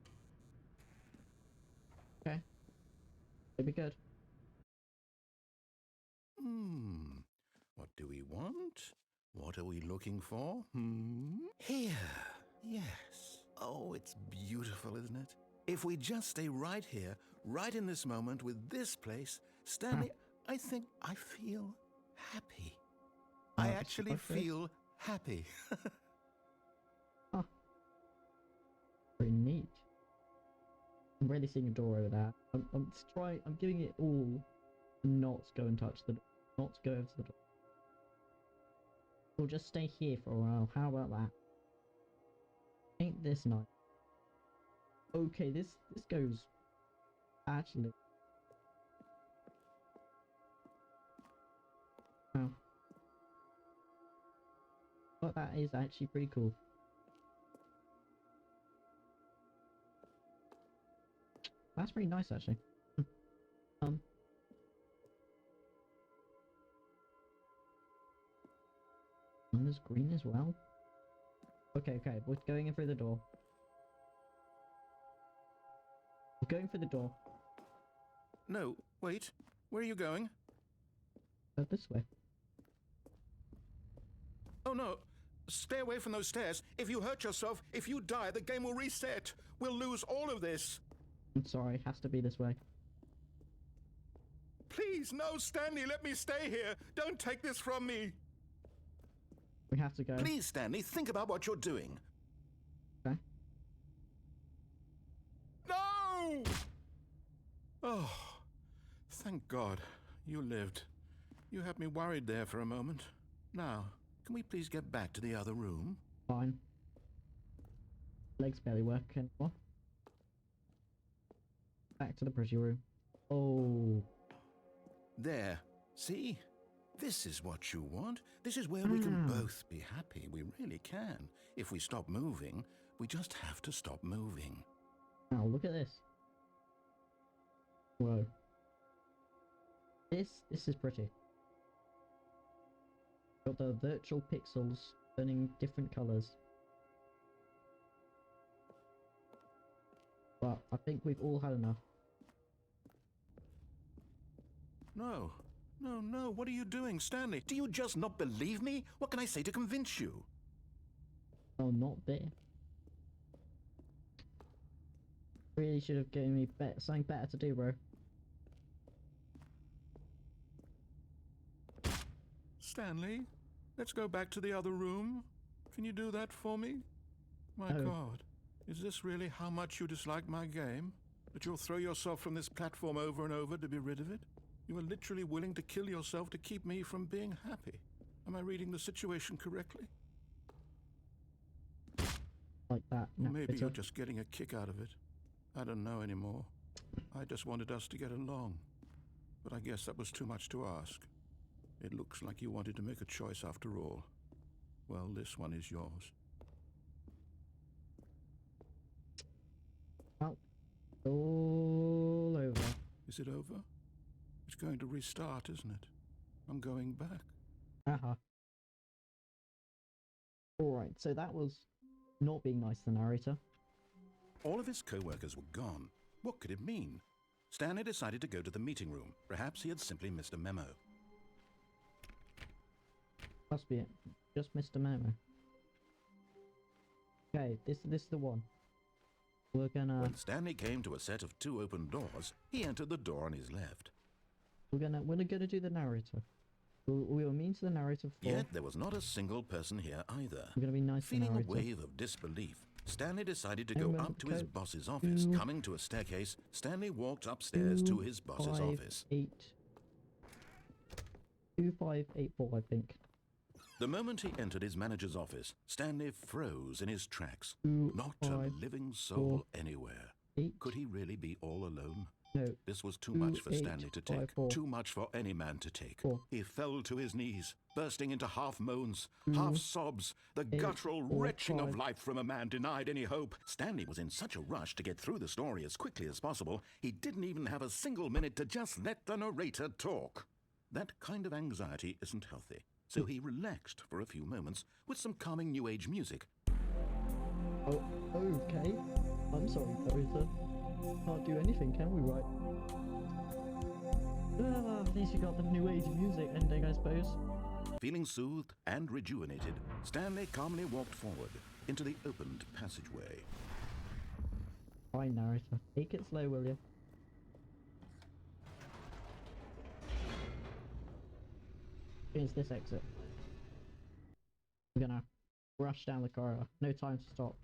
Speaker 1: Okay. It'd be good.
Speaker 2: What do we want? What are we looking for? Here. Yes. Oh, it's beautiful, isn't it? If we just stay right here, right in this moment with this place, Stanley, I think I feel happy. I actually feel happy.
Speaker 1: Huh. Very neat. I'm really seeing a door over there. I'm giving it all to not go and touch the door. Not go over to the door. We'll just stay here for a while. How about that? Ain't this nice? Okay, this goes actually. Wow. But that is actually pretty cool. That's pretty nice actually. And there's green as well. Okay, we're going in through the door. We're going through the door.
Speaker 2: No, wait. Where are you going?
Speaker 1: Go this way.
Speaker 2: Oh, no. Stay away from those stairs. If you hurt yourself, if you die, the game will reset. We'll lose all of this.
Speaker 1: I'm sorry, has to be this way.
Speaker 2: Please, no, Stanley, let me stay here. Don't take this from me.
Speaker 1: We have to go.
Speaker 2: Please, Stanley, think about what you're doing.
Speaker 1: Okay.
Speaker 2: No! Oh, thank God. You lived. You had me worried there for a moment. Now, can we please get back to the other room?
Speaker 1: Fine. Legs barely work anymore. Back to the pretty room. Oh.
Speaker 2: There. See? This is what you want. This is where we can both be happy. We really can. If we stop moving, We just have to stop moving.
Speaker 1: Now look at this. Whoa. This is pretty. Got the virtual pixels turning different colours. But I think we've all had enough.
Speaker 2: No. No, no, what are you doing, Stanley? Do you just not believe me? What can I say to convince you?
Speaker 1: Oh, not there. Really should have given me something better to do, bro.
Speaker 2: Stanley, let's go back to the other room. Can you do that for me? My God, is this really how much you dislike my game? That you'll throw yourself from this platform over and over to be rid of it? You are literally willing to kill yourself to keep me from being happy. Am I reading the situation correctly?
Speaker 1: Like that.
Speaker 2: Or maybe you're just getting a kick out of it. I don't know anymore. I just wanted us to get along. But I guess that was too much to ask. It looks like you wanted to make a choice after all. Well, this one is yours.
Speaker 1: Oh, all over.
Speaker 2: Is it over? It's going to restart, isn't it? I'm going back.
Speaker 1: Uh-huh. Alright, so that was not being nice to the narrator.
Speaker 2: All of his co-workers were gone. What could it mean? Stanley decided to go to the meeting room. Perhaps he had simply missed a memo.
Speaker 1: Must be it. Just missed a memo. Okay, this is the one. We're gonna...
Speaker 2: When Stanley came to a set of 2 open doors, he entered the door on his left.
Speaker 1: We're gonna do the narrator. We were mean to the narrator before.
Speaker 2: Yet there was not a single person here either.
Speaker 1: We're gonna be nice to the
Speaker 2: Feeling
Speaker 1: narrator.
Speaker 2: a wave of disbelief, Stanley decided to go up to his boss's office. Coming to a staircase, Stanley walked upstairs to his boss's office.
Speaker 1: 2584, I think.
Speaker 2: The moment he entered his manager's office, Stanley froze in his tracks. Not a living soul anywhere. Could he really be all alone?
Speaker 1: No.
Speaker 2: This was too much for Stanley to take. Too much for any man to take. He fell to his knees, bursting into half moans, half sobs, the guttural retching of life from a man denied any hope. Stanley was in such a rush to get through the story as quickly as possible, he didn't even have a single minute to just let the narrator talk. That kind of anxiety isn't healthy, so he relaxed for a few moments with some calming New Age music.
Speaker 1: Oh, okay. I'm sorry, narrator. Can't do anything, can we, right? At least you got the New Age music ending, I suppose.
Speaker 2: Feeling soothed and rejuvenated, Stanley calmly walked forward into the opened passageway.
Speaker 1: Fine, narrator. Take it slow, will you? Here's this exit. We're gonna rush down the corridor. No time to stop.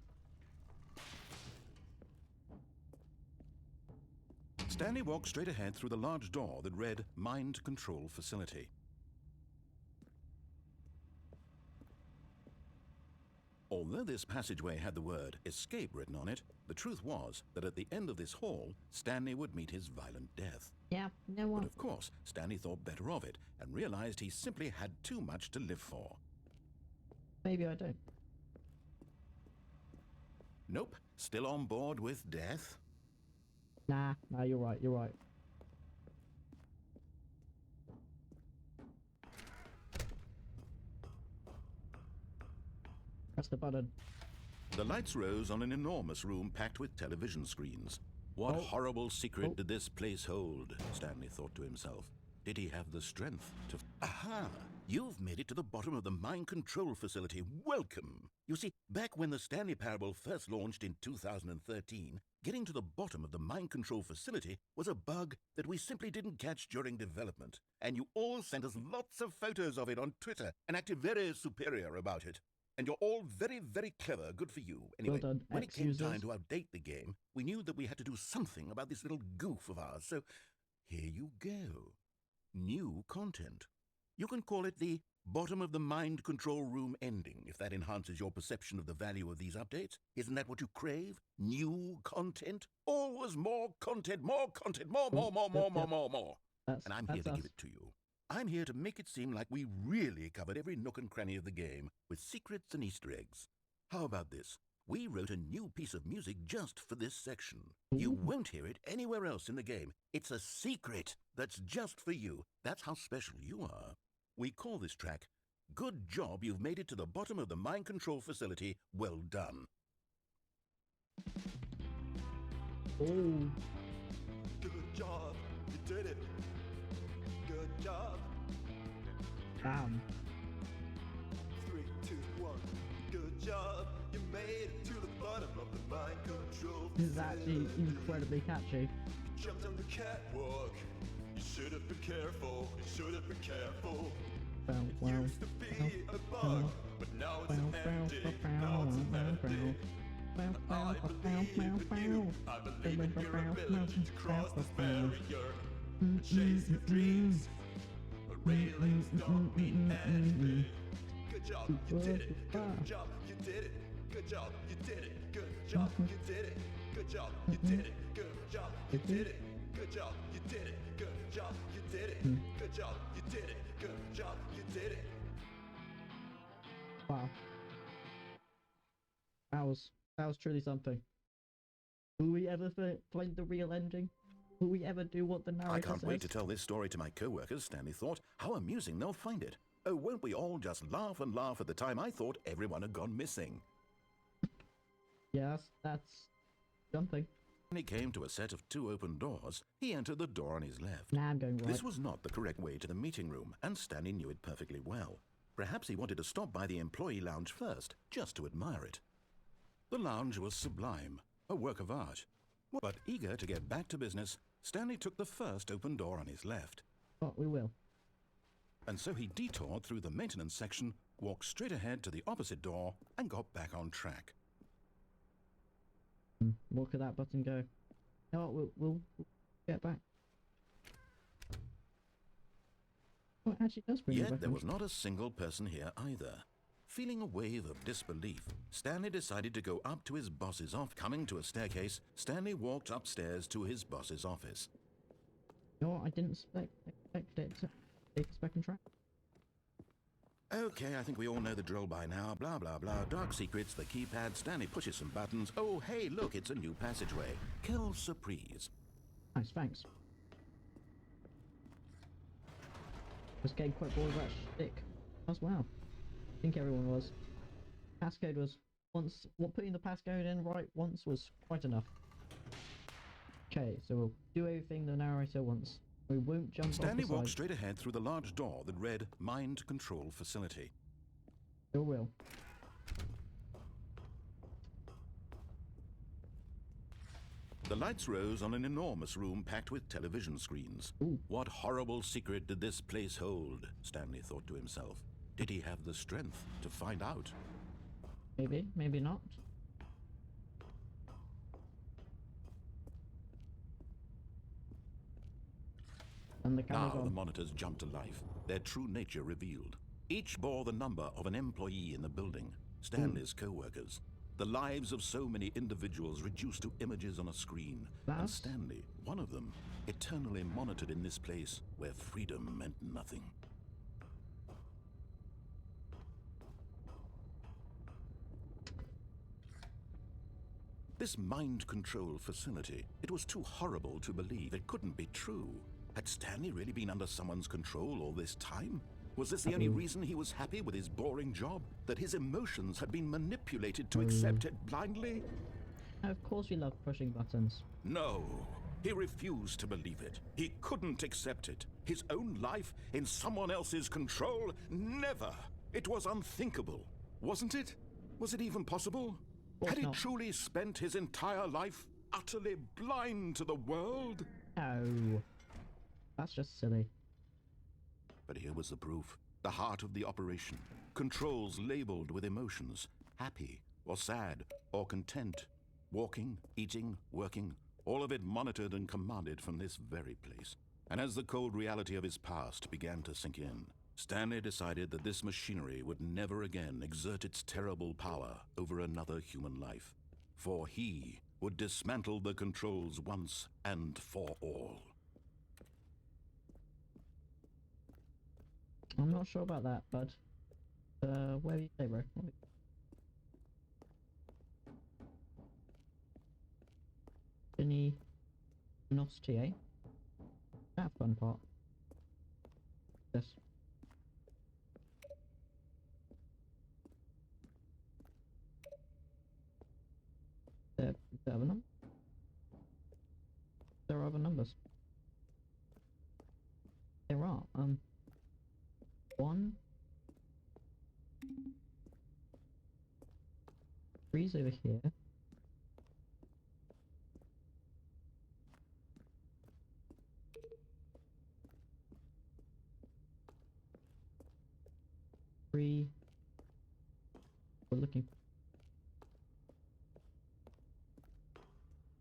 Speaker 2: Stanley walked straight ahead through the large door that read Mind Control Facility. Although this passageway had the word escape written on it, the truth was that at the end of this hall, Stanley would meet his violent death.
Speaker 1: Yeah, no one.
Speaker 2: But of course, Stanley thought better of it and realized he simply had too much to live for.
Speaker 1: Maybe I don't.
Speaker 2: Nope, still on board with death.
Speaker 1: Nah, you're right, you're right. Press the button.
Speaker 2: The lights rose on an enormous room packed with television screens. What horrible secret did this place hold? Stanley thought to himself. Did he have the strength to... Aha! You've made it to the bottom of the mind control facility. Welcome! You see, back when the Stanley Parable first launched in 2013, getting to the bottom of the mind control facility was a bug that we simply didn't catch during development. And you all sent us lots of photos of it on Twitter and acted very superior about it. And you're all very, very clever. Good for you. Anyway,
Speaker 1: well done,
Speaker 2: when it came
Speaker 1: ex-users.
Speaker 2: time to update the game, we knew that we had to do something about this little goof of ours. So here you go. New content. You can call it the bottom of the mind control room ending, if that enhances your perception of the value of these updates. Isn't that what you crave? New content? Always more content, more content, more. And I'm here to give it to you. I'm here to make it seem like we really covered every nook and cranny of the game with secrets and Easter eggs. How about this? We wrote a new piece of music just for this section. You won't hear it anywhere else in the game. It's a secret that's just for you. That's how special you are. We call this track, Good Job You've Made It to the Bottom of the Mind Control Facility. Well done.
Speaker 1: Oh.
Speaker 4: Good job, you did it. Good job.
Speaker 1: Damn.
Speaker 4: 3, 2, 1. Good job, you made it to the bottom of the mind control.
Speaker 1: This is actually incredibly catchy.
Speaker 4: You jumped on the catwalk. You should have been careful. You should have been careful. It used to be a bug, but now it's an ending. Now it's an ending. I believe in you. I believe in your ability to cross this barrier and chase your dreams. But railings don't mean anything. Good job, you did it. Good job, you did it. Good job, you did it. Good job, you did it. Good job, you did it. Good job, you did it. Good job, you did it. Good job, you did it. Good job, you did it. Good job, you did it.
Speaker 1: Wow. That was truly something. Will we ever find the real ending? Will we ever do what the narrator
Speaker 2: I can't
Speaker 1: says?
Speaker 2: wait to tell this story to my co-workers, Stanley thought. How amusing they'll find it. Oh, won't we all just laugh and laugh at the time I thought everyone had gone missing.
Speaker 1: Yes, that's something.
Speaker 2: When he came to a set of 2 open doors, he entered the door on his left.
Speaker 1: Nah, I'm going right.
Speaker 2: This was not the correct way to the meeting room, and Stanley knew it perfectly well. Perhaps he wanted to stop by the employee lounge first, just to admire it. The lounge was sublime, a work of art. But eager to get back to business, Stanley took the first open door on his left.
Speaker 1: But we will.
Speaker 2: And so he detoured through the maintenance section, walked straight ahead to the opposite door, and got back on track.
Speaker 1: Where could that button go? You know what, we'll get back. Oh, it actually does bring
Speaker 2: Yet there was not a single person here either. Feeling a wave of disbelief, Stanley decided to go up to his boss's office. Coming to a staircase, Stanley walked upstairs to his boss's office.
Speaker 1: You know what, I didn't expect it to take a spec and track.
Speaker 2: Okay, I think we all know the drill by now. Blah, blah, blah. Dark secrets, the keypad. Stanley pushes some buttons. Oh, hey, look, it's a new passageway. Quelle surprise.
Speaker 1: Nice, thanks. Was getting quite bored of that shtick as well. I think everyone was. Passcode was once. Well, putting the passcode in right once was quite enough. Okay, so we'll do everything the narrator wants. We won't jump off
Speaker 2: Stanley
Speaker 1: the
Speaker 2: walked
Speaker 1: side.
Speaker 2: straight ahead through the large door that read Mind Control Facility.
Speaker 1: Still will.
Speaker 2: The lights rose on an enormous room packed with television screens.
Speaker 1: Ooh.
Speaker 2: What horrible secret did this place hold? Stanley thought to himself. Did he have the strength to find out?
Speaker 1: Maybe, maybe not. And the camera's
Speaker 2: Now the
Speaker 1: on.
Speaker 2: monitors jumped to life, their true nature revealed. Each bore the number of an employee in the building, Stanley's co-workers. The lives of so many individuals reduced to images on a screen. And
Speaker 1: That's-
Speaker 2: Stanley, one of them, eternally monitored in this place where freedom meant nothing. This mind control facility, it was too horrible to believe. It couldn't be true. Had Stanley really been under someone's control all this time? Was this the only reason he was happy with his boring job? That his emotions had been manipulated to accept it blindly?
Speaker 1: Of course we love pushing buttons.
Speaker 2: No. He refused to believe it. He couldn't accept it. His own life in someone else's control? Never. It was unthinkable. Wasn't it? Was it even possible?
Speaker 1: course
Speaker 2: Had he
Speaker 1: not.
Speaker 2: truly spent his entire life utterly blind to the world?
Speaker 1: No. That's just silly.
Speaker 2: But here was the proof. The heart of the operation. Controls labeled with emotions. Happy, or sad, or content. Walking, eating, working. All of it monitored and commanded from this very place. And as the cold reality of his past began to sink in, Stanley decided that this machinery would never again exert its terrible power over another human life. For he would dismantle the controls once and for all.
Speaker 1: I'm not sure about that, bud. Where do you say, bro? Epy-Norts-O-Z, eh? That fun part. Yes. There are other numbers? There are other numbers. There are. 1. 3's over here. Three. We're looking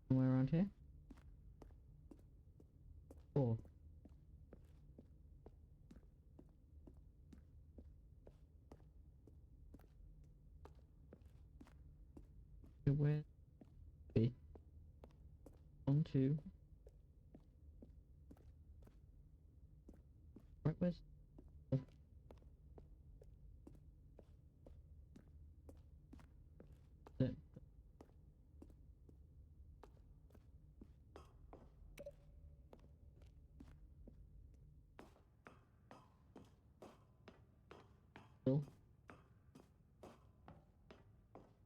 Speaker 1: somewhere around here. 4. Where? 3. 1, 2. Right, where's? It. Still.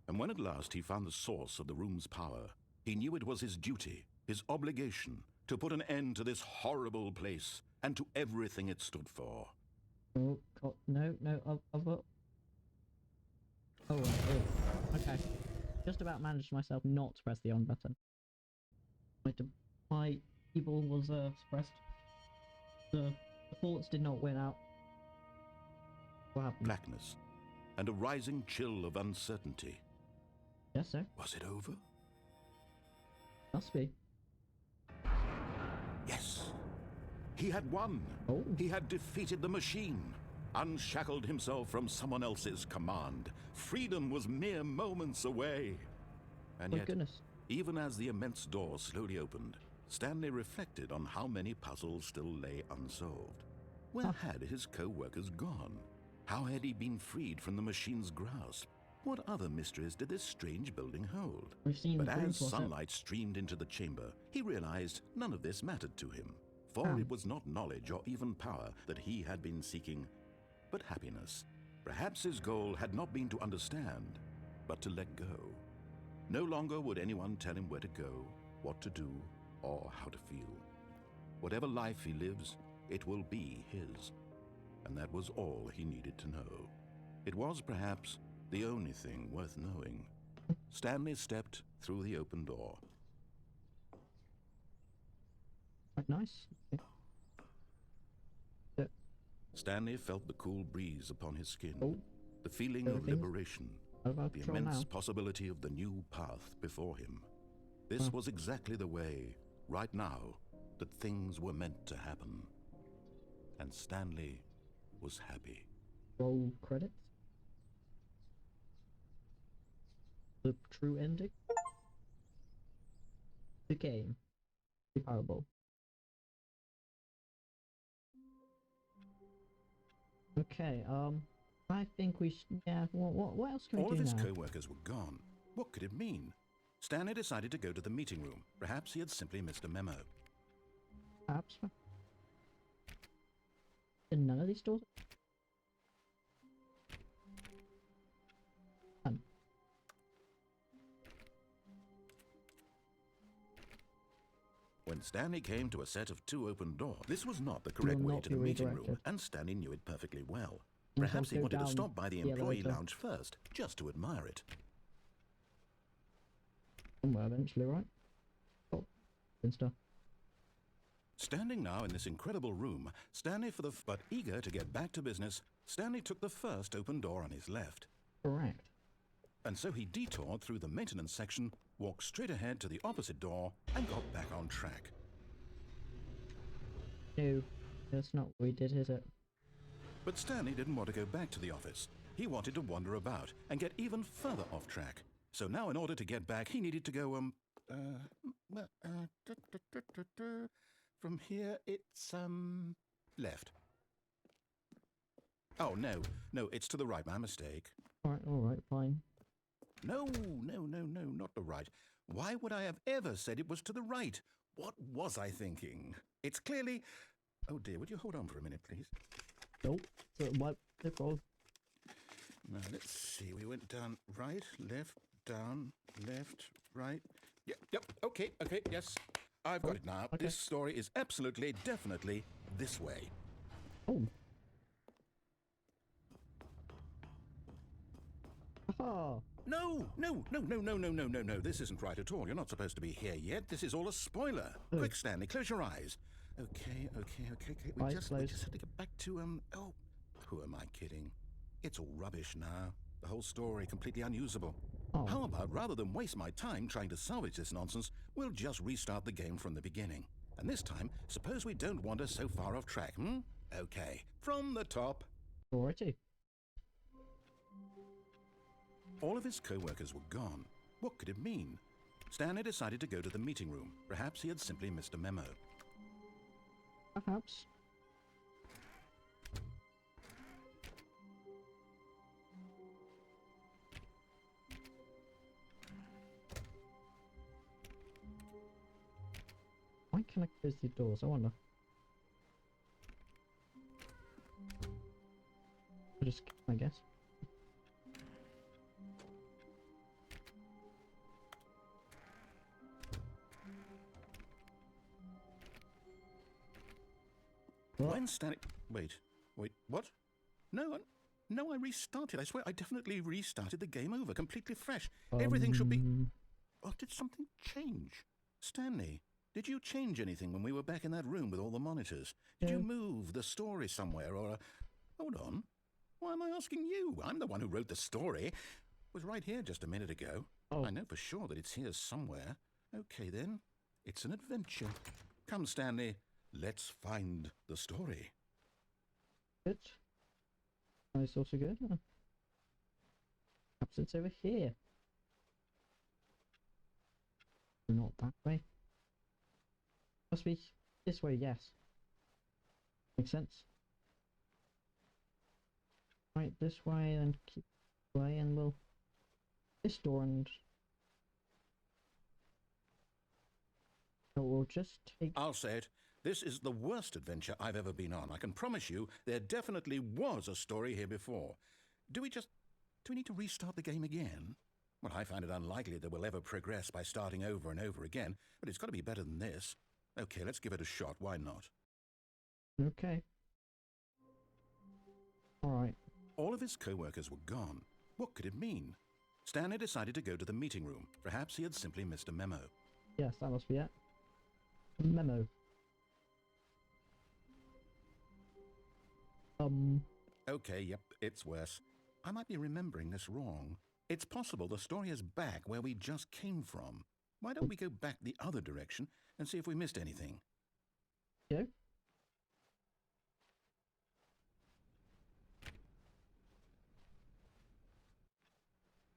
Speaker 2: And when at last he found the source of the room's power, he knew it was his duty, his obligation, to put an end to this horrible place and to everything it stood for.
Speaker 1: Oh God, no, I've got. Oh, right, oh, okay. Just about managed myself not to press the on button. My evil was suppressed. The thoughts did not win out. What happened?
Speaker 2: Blackness and a rising chill of uncertainty.
Speaker 1: Yes, sir.
Speaker 2: Was it over?
Speaker 1: Must be.
Speaker 2: Yes. He had won.
Speaker 1: Oh.
Speaker 2: He had defeated the machine, unshackled himself from someone else's command. Freedom was mere moments away. And
Speaker 1: My
Speaker 2: yet,
Speaker 1: goodness.
Speaker 2: even as the immense door slowly opened, Stanley reflected on how many puzzles still lay unsolved. Where had his co-workers gone? How had he been freed from the machine's grasp? What other mysteries did this strange building hold?
Speaker 1: We've seen
Speaker 2: But
Speaker 1: proof,
Speaker 2: as
Speaker 1: was it?
Speaker 2: sunlight streamed into the chamber, he realized none of this mattered to him. For it was not knowledge or even power that he had been seeking, but happiness. Perhaps his goal had not been to understand, but to let go. No longer would anyone tell him where to go, what to do, or how to feel. Whatever life he lives, it will be his. And that was all he needed to know. It was perhaps the only thing worth knowing. Stanley stepped through the open door.
Speaker 1: Quite nice. Okay.
Speaker 2: Stanley felt the cool breeze upon his skin,
Speaker 1: Oh.
Speaker 2: the feeling
Speaker 1: There are
Speaker 2: of
Speaker 1: things
Speaker 2: liberation,
Speaker 1: out of our
Speaker 2: the
Speaker 1: control
Speaker 2: immense
Speaker 1: now.
Speaker 2: possibility of the new path before him. This was exactly the way, right now, that things were meant to happen. And Stanley was happy.
Speaker 1: Roll credits. The true ending. The game. The Parable. Okay, I think we should, yeah, what else can
Speaker 2: All
Speaker 1: we
Speaker 2: of
Speaker 1: do
Speaker 2: his
Speaker 1: now?
Speaker 2: co-workers were gone. What could it mean? Stanley decided to go to the meeting room. Perhaps he had simply missed a memo.
Speaker 1: Perhaps. In none of these stores? None.
Speaker 2: When Stanley came to a set of 2 open doors, this was not the correct
Speaker 1: will
Speaker 2: way
Speaker 1: not
Speaker 2: to the
Speaker 1: be
Speaker 2: meeting room,
Speaker 1: redirected.
Speaker 2: and Stanley knew it perfectly well.
Speaker 1: You
Speaker 2: Perhaps he
Speaker 1: shall go
Speaker 2: wanted to
Speaker 1: down
Speaker 2: stop by the
Speaker 1: the
Speaker 2: employee
Speaker 1: elevator.
Speaker 2: lounge first, just to admire it.
Speaker 1: Somewhere eventually, right? Oh, and stuff.
Speaker 2: Standing now in this incredible room, but eager to get back to business, Stanley took the first open door on his left.
Speaker 1: Correct.
Speaker 2: And so he detoured through the maintenance section, walked straight ahead to the opposite door, and got back on track.
Speaker 1: No, that's not what we did, is it?
Speaker 2: But Stanley didn't want to go back to the office. He wanted to wander about and get even further off track. So now in order to get back, he needed to go, from here it's, left. Oh, no, it's to the right, my mistake.
Speaker 1: Alright, fine.
Speaker 2: No, not the right. Why would I have ever said it was to the right? What was I thinking? It's clearly... Oh dear, would you hold on for a minute, please?
Speaker 1: Nope. So what? No problem.
Speaker 2: Now, let's see. We went down, right, left, down, left, right. Yep, okay, yes. I've got it now.
Speaker 1: okay.
Speaker 2: This story is absolutely, definitely this way.
Speaker 1: Oh. Aha.
Speaker 2: No. This isn't right at all. You're not supposed to be here yet. This is all a spoiler.
Speaker 1: Oh.
Speaker 2: Quick, Stanley, close your eyes. Okay. We
Speaker 1: Eyes
Speaker 2: just
Speaker 1: closed.
Speaker 2: have to get back to, oh, who am I kidding? It's all rubbish now. The whole story completely unusable.
Speaker 1: Oh.
Speaker 2: How about, rather than waste my time trying to salvage this nonsense, we'll just restart the game from the beginning. And this time, suppose we don't wander so far off track, hmm? Okay, from the top.
Speaker 1: Alrighty.
Speaker 2: All of his co-workers were gone. What could it mean? Stanley decided to go to the meeting room. Perhaps he had simply missed a memo.
Speaker 1: Perhaps. Why can't I close the doors? I wonder. I guess.
Speaker 2: When Stanley... Wait, what? No, I restarted. I swear, I definitely restarted the game over, completely fresh. Everything should be... Oh, did something change? Stanley, did you change anything when we were back in that room with all the monitors? Did you move the story somewhere, or... Hold on. Why am I asking you? I'm the one who wrote the story. It was right here just a minute ago.
Speaker 1: Oh.
Speaker 2: I know for sure that it's here somewhere. Okay, then. It's an adventure. Come, Stanley. Let's find the story.
Speaker 1: Good. Nice, also good. Perhaps it's over here. Not that way. Must be this way, yes. Makes sense. Right, this way, and keep this way, and we'll... This door, and... So we'll just take...
Speaker 2: I'll say it. This is the worst adventure I've ever been on. I can promise you there definitely was a story here before. Do we need to restart the game again? Well, I find it unlikely that we'll ever progress by starting over and over again, but it's got to be better than this. Okay, let's give it a shot. Why not?
Speaker 1: Okay. Alright.
Speaker 2: All of his co-workers were gone. What could it mean? Stanley decided to go to the meeting room. Perhaps he had simply missed a memo.
Speaker 1: Yes, that must be it. Memo.
Speaker 2: Okay, yep, it's worse. I might be remembering this wrong. It's possible the story is back where we just came from. Why don't we go back the other direction and see if we missed anything?
Speaker 1: Yeah.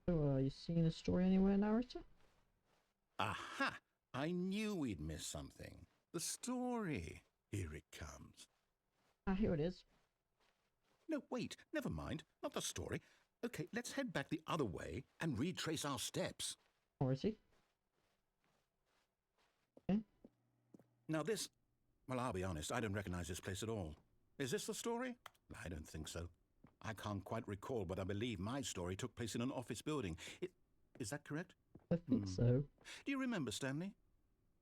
Speaker 1: So, you seen the story anywhere, Narrator?
Speaker 2: Aha! I knew we'd miss something. The story. Here it comes.
Speaker 1: Ah, here it is.
Speaker 2: No, wait, never mind. Not the story. Okay, let's head back the other way and retrace our steps.
Speaker 1: Alrighty. Okay.
Speaker 2: Now this... Well, I'll be honest, I don't recognize this place at all. Is this the story? I don't think so. I can't quite recall, but I believe my story took place in an office building. Is that correct?
Speaker 1: I think so.
Speaker 2: Do you remember, Stanley?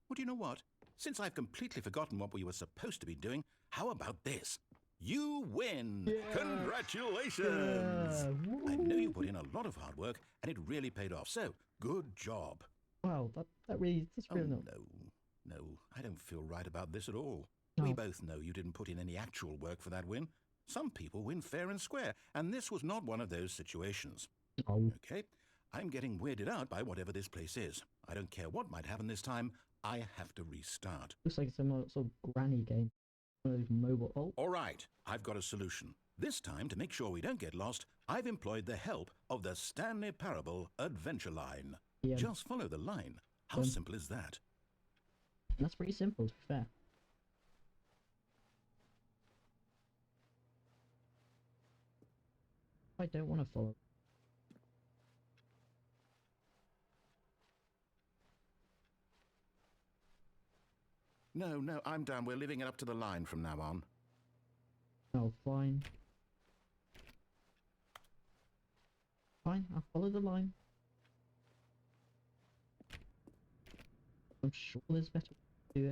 Speaker 2: Well, do you know what? Since I've completely forgotten what we were supposed to be doing, how about this? You win!
Speaker 1: Yeah.
Speaker 2: Congratulations!
Speaker 1: Yeah.
Speaker 2: I know you put in a lot of hard work, and it really paid off, so good job.
Speaker 1: Wow, that's really not...
Speaker 2: No, I don't feel right about this at all.
Speaker 1: No.
Speaker 2: We both know you didn't put in any actual work for that win. Some people win fair and square, and this was not one of those situations.
Speaker 1: Oh.
Speaker 2: Okay, I'm getting weirded out by whatever this place is. I don't care what might happen this time, I have to restart.
Speaker 1: Looks like some sort of granny game. One of those mobile... Oh.
Speaker 2: All right, I've got a solution. This time, to make sure we don't get lost, I've employed the help of the Stanley Parable Adventure Line.
Speaker 1: Yeah.
Speaker 2: Just follow the line. How simple is that?
Speaker 1: That's pretty simple, to be fair. I don't want to follow.
Speaker 2: No, no, I'm done. We're leaving it up to the line from now on.
Speaker 1: Oh, fine. Fine, I'll follow the line. I'm sure there's better way to do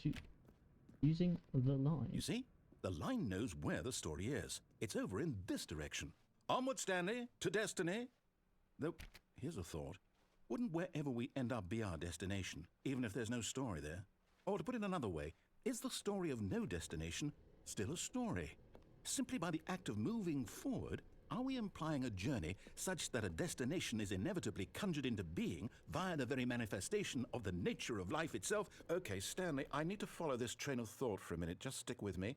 Speaker 1: it. Using the line.
Speaker 2: You see? The line knows where the story is. It's over in this direction. Onward, Stanley, to destiny. Though, here's a thought. Wouldn't wherever we end up be our destination, even if there's no story there? Or to put it another way, is the story of no destination still a story? Simply by the act of moving forward, are we implying a journey such that a destination is inevitably conjured into being via the very manifestation of the nature of life itself? Okay, Stanley, I need to follow this train of thought for a minute. Just stick with me.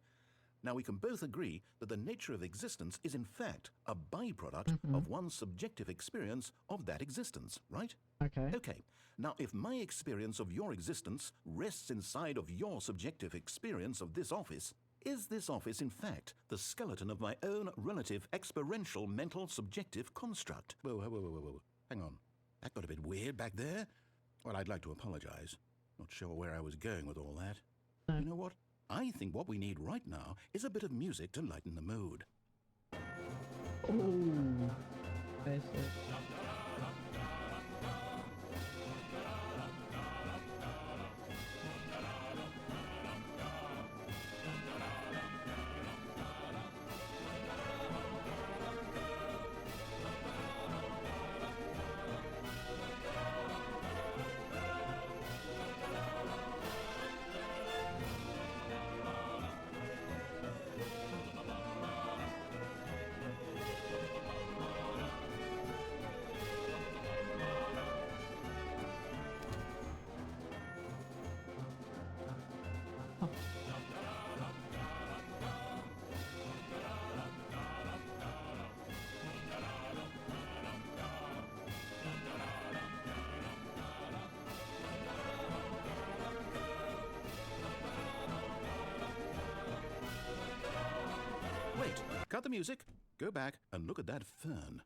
Speaker 2: Now, we can both agree that the nature of existence is in fact a byproduct of one's subjective experience of that existence, right?
Speaker 1: Okay.
Speaker 2: Okay. Now, if my experience of your existence rests inside of your subjective experience of this office, is this office, in fact, the skeleton of my own relative experiential mental subjective construct? Whoa, whoa, whoa, whoa, whoa. Hang on. That got a bit weird back there. Well, I'd like to apologize. Not sure where I was going with all that.
Speaker 1: No.
Speaker 2: You know what? I think what we need right now is a bit of music to lighten the mood.
Speaker 1: Oh. Okay, so
Speaker 2: Wait, cut the music, go back and look at that fern.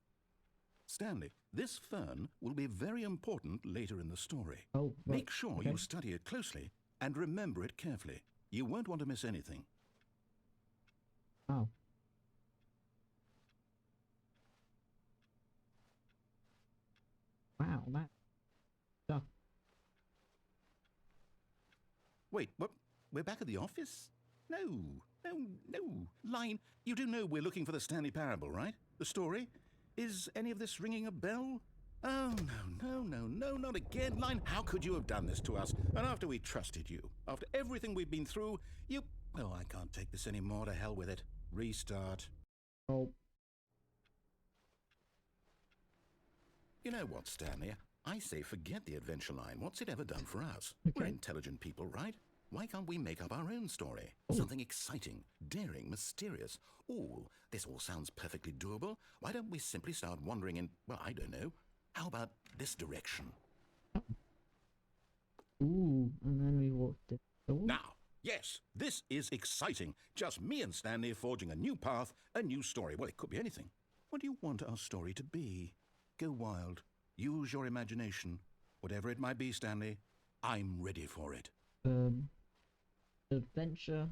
Speaker 2: Stanley, this fern will be very important later in the story.
Speaker 1: Oh, right.
Speaker 2: Make sure
Speaker 1: Okay.
Speaker 2: you study it closely and remember it carefully. You won't want to miss anything.
Speaker 1: wow. Wow, that stuff.
Speaker 2: Wait, what? We're back at the office? No, no, no. Line, you do know we're looking for the Stanley Parable, right? The story? Is any of this ringing a bell? Oh, no, not again. Line, how could you have done this to us? And after we trusted you, after everything we've been through, you... Oh, I can't take this anymore. To hell with it. Restart.
Speaker 1: Oh,
Speaker 2: You know what, Stanley? I say forget the adventure line. What's it ever done for us? We're
Speaker 1: Okay.
Speaker 2: intelligent people, right? Why can't we make up our own story?
Speaker 1: Oh.
Speaker 2: Something exciting, daring, mysterious. Ooh, this all sounds perfectly doable. Why don't we simply start wandering in, well, I don't know. How about this direction?
Speaker 1: ooh, and then we walked it. Oh,
Speaker 2: Now, yes, this is exciting. Just me and Stanley forging a new path, a new story. Well, it could be anything. What do you want our story to be? Go wild. Use your imagination. Whatever it might be, Stanley, I'm ready for it.
Speaker 1: adventure.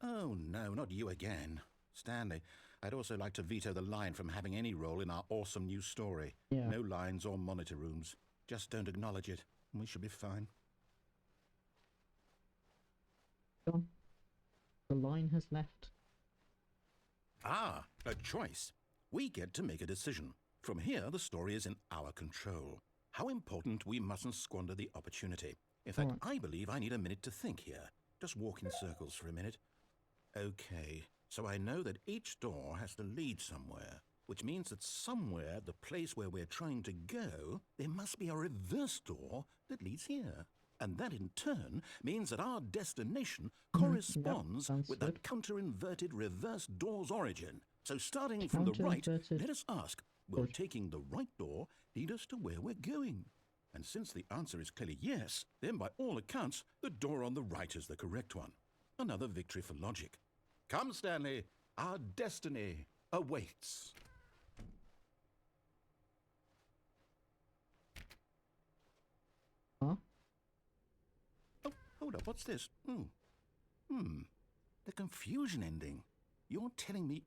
Speaker 2: Oh, no, not you again. Stanley, I'd also like to veto the line from having any role in our awesome new story.
Speaker 1: Yeah.
Speaker 2: No lines or monitor rooms. Just don't acknowledge it, and we should be fine.
Speaker 1: Gone. The line has left.
Speaker 2: Ah, a choice. We get to make a decision. From here, the story is in our control. How important we mustn't squander the opportunity. In fact,
Speaker 1: Alright.
Speaker 2: I believe I need a minute to think here. Just walk in circles for a minute. Okay, so I know that each door has to lead somewhere, which means that somewhere, the place where we're trying to go, there must be a reverse door that leads here. And that in turn means that our destination corresponds
Speaker 1: sounds
Speaker 2: with
Speaker 1: good.
Speaker 2: that counter-inverted reverse door's origin. So starting from the right,
Speaker 1: Counter-inverted
Speaker 2: let us ask, will taking the right door lead us to where we're going? And since the answer is clearly yes, then by all accounts, the door on the right is the correct one. Another victory for logic. Come, Stanley, our destiny awaits.
Speaker 1: Huh?
Speaker 2: hold up, what's this? The confusion ending. You're telling me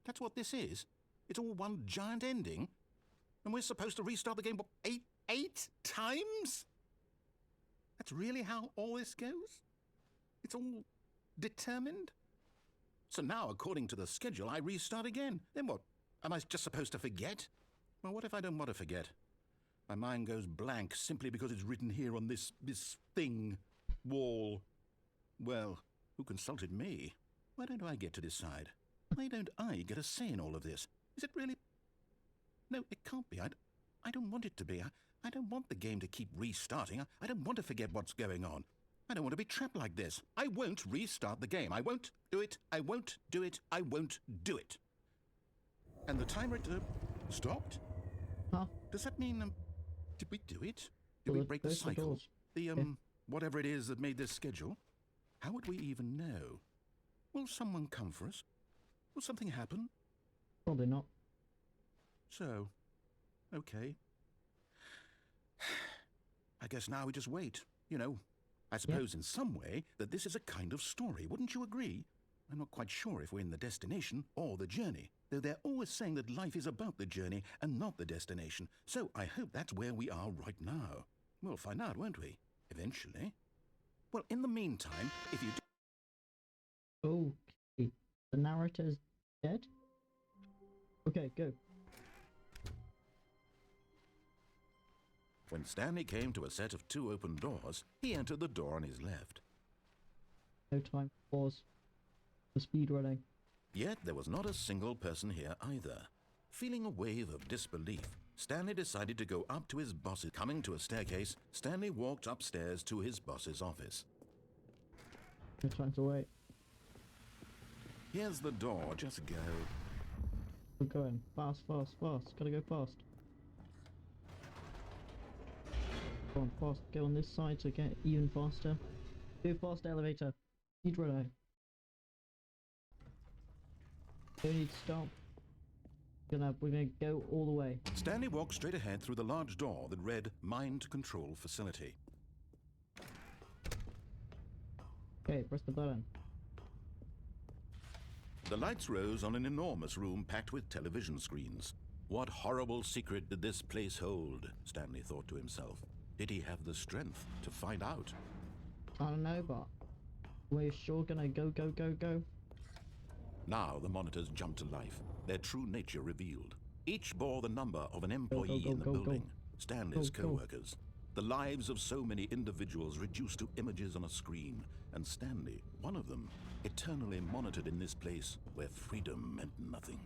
Speaker 2: that's what this is? It's all one giant ending? And we're supposed to restart the game, what, eight times? That's really how all this goes? It's all determined? So now, according to the schedule, I restart again. Then what? Am I just supposed to forget? Well, what if I don't want to forget? My mind goes blank simply because it's written here on this thing, wall. Well, who consulted me? Why don't I get to decide? Why don't I get a say in all of this? Is it really? No, it can't be. I don't want it to be. I don't want the game to keep restarting. I don't want to forget what's going on. I don't want to be trapped like this. I won't restart the game. I won't do it. I won't do it. I won't do it. And the timer stopped?
Speaker 1: Huh?
Speaker 2: Does that mean, did we do it? Did
Speaker 1: Well,
Speaker 2: we break the
Speaker 1: those are
Speaker 2: cycle?
Speaker 1: doors.
Speaker 2: The, whatever it is that made this schedule? How would we even know? Will someone come for us? Will something happen?
Speaker 1: Probably not.
Speaker 2: So, okay. I guess now we just wait. You know, I suppose in some way that this is a kind of story. Wouldn't you agree? I'm not quite sure if we're in the destination or the journey, though they're always saying that life is about the journey and not the destination. So I hope that's where we are right now. We'll find out, won't we? Eventually. Well, in the meantime, if you do...
Speaker 1: Okay. The narrator's dead? Okay, go.
Speaker 2: When Stanley came to a set of 2 open doors, he entered the door on his left.
Speaker 1: No time for pause. For speed running.
Speaker 2: Yet there was not a single person here either. Feeling a wave of disbelief, Stanley decided to go up to his boss's. Coming to a staircase, Stanley walked upstairs to his boss's office.
Speaker 1: No time to wait.
Speaker 2: Here's the door, just go.
Speaker 1: We're going. Fast, fast, fast. Gotta go fast. Go on, fast. Go on this side to get even faster. Go fast, elevator. Speed running. Don't need to stop. We're gonna go all the way.
Speaker 2: Stanley walked straight ahead through the large door that read Mind Control Facility.
Speaker 1: Okay, press the button.
Speaker 2: The lights rose on an enormous room packed with television screens. What horrible secret did this place hold? Stanley thought to himself. Did he have the strength to find out?
Speaker 1: I don't know, but we're sure gonna go, go, go, go.
Speaker 2: Now the monitors jumped to life, their true nature revealed. Each bore the number of an employee in the building, Stanley's co-workers. The lives of so many individuals reduced to images on a screen, and Stanley, one of them, eternally monitored in this place where freedom meant nothing.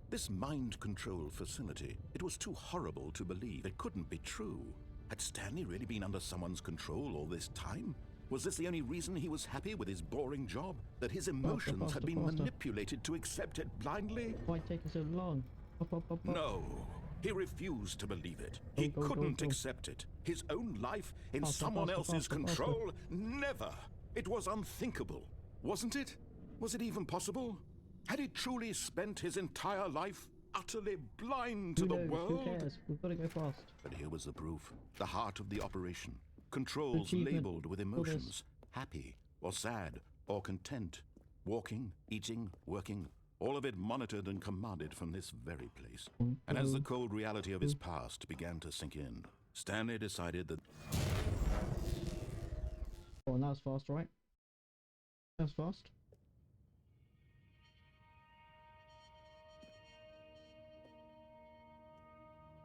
Speaker 2: This mind control facility, it was too horrible to believe. It couldn't be true. Had Stanley really been under someone's control all this time? Was this the only reason he was happy with his boring job? That his emotions had been manipulated to accept it blindly?
Speaker 1: Why taking so long?
Speaker 2: No, he refused to believe it. He couldn't accept it. His own life in someone else's control? Never! It was unthinkable, wasn't it? Was it even possible? Had he truly spent his entire life utterly blind to the world?
Speaker 1: Who cares? We've got to go fast.
Speaker 2: But here was the proof, the heart of the operation. Controls labeled with emotions, happy or sad or content, walking, eating, working, all of it monitored and commanded from this very place. And as the cold reality of his past began to sink in, Stanley decided that...
Speaker 1: Oh, and that was fast, right? That was fast.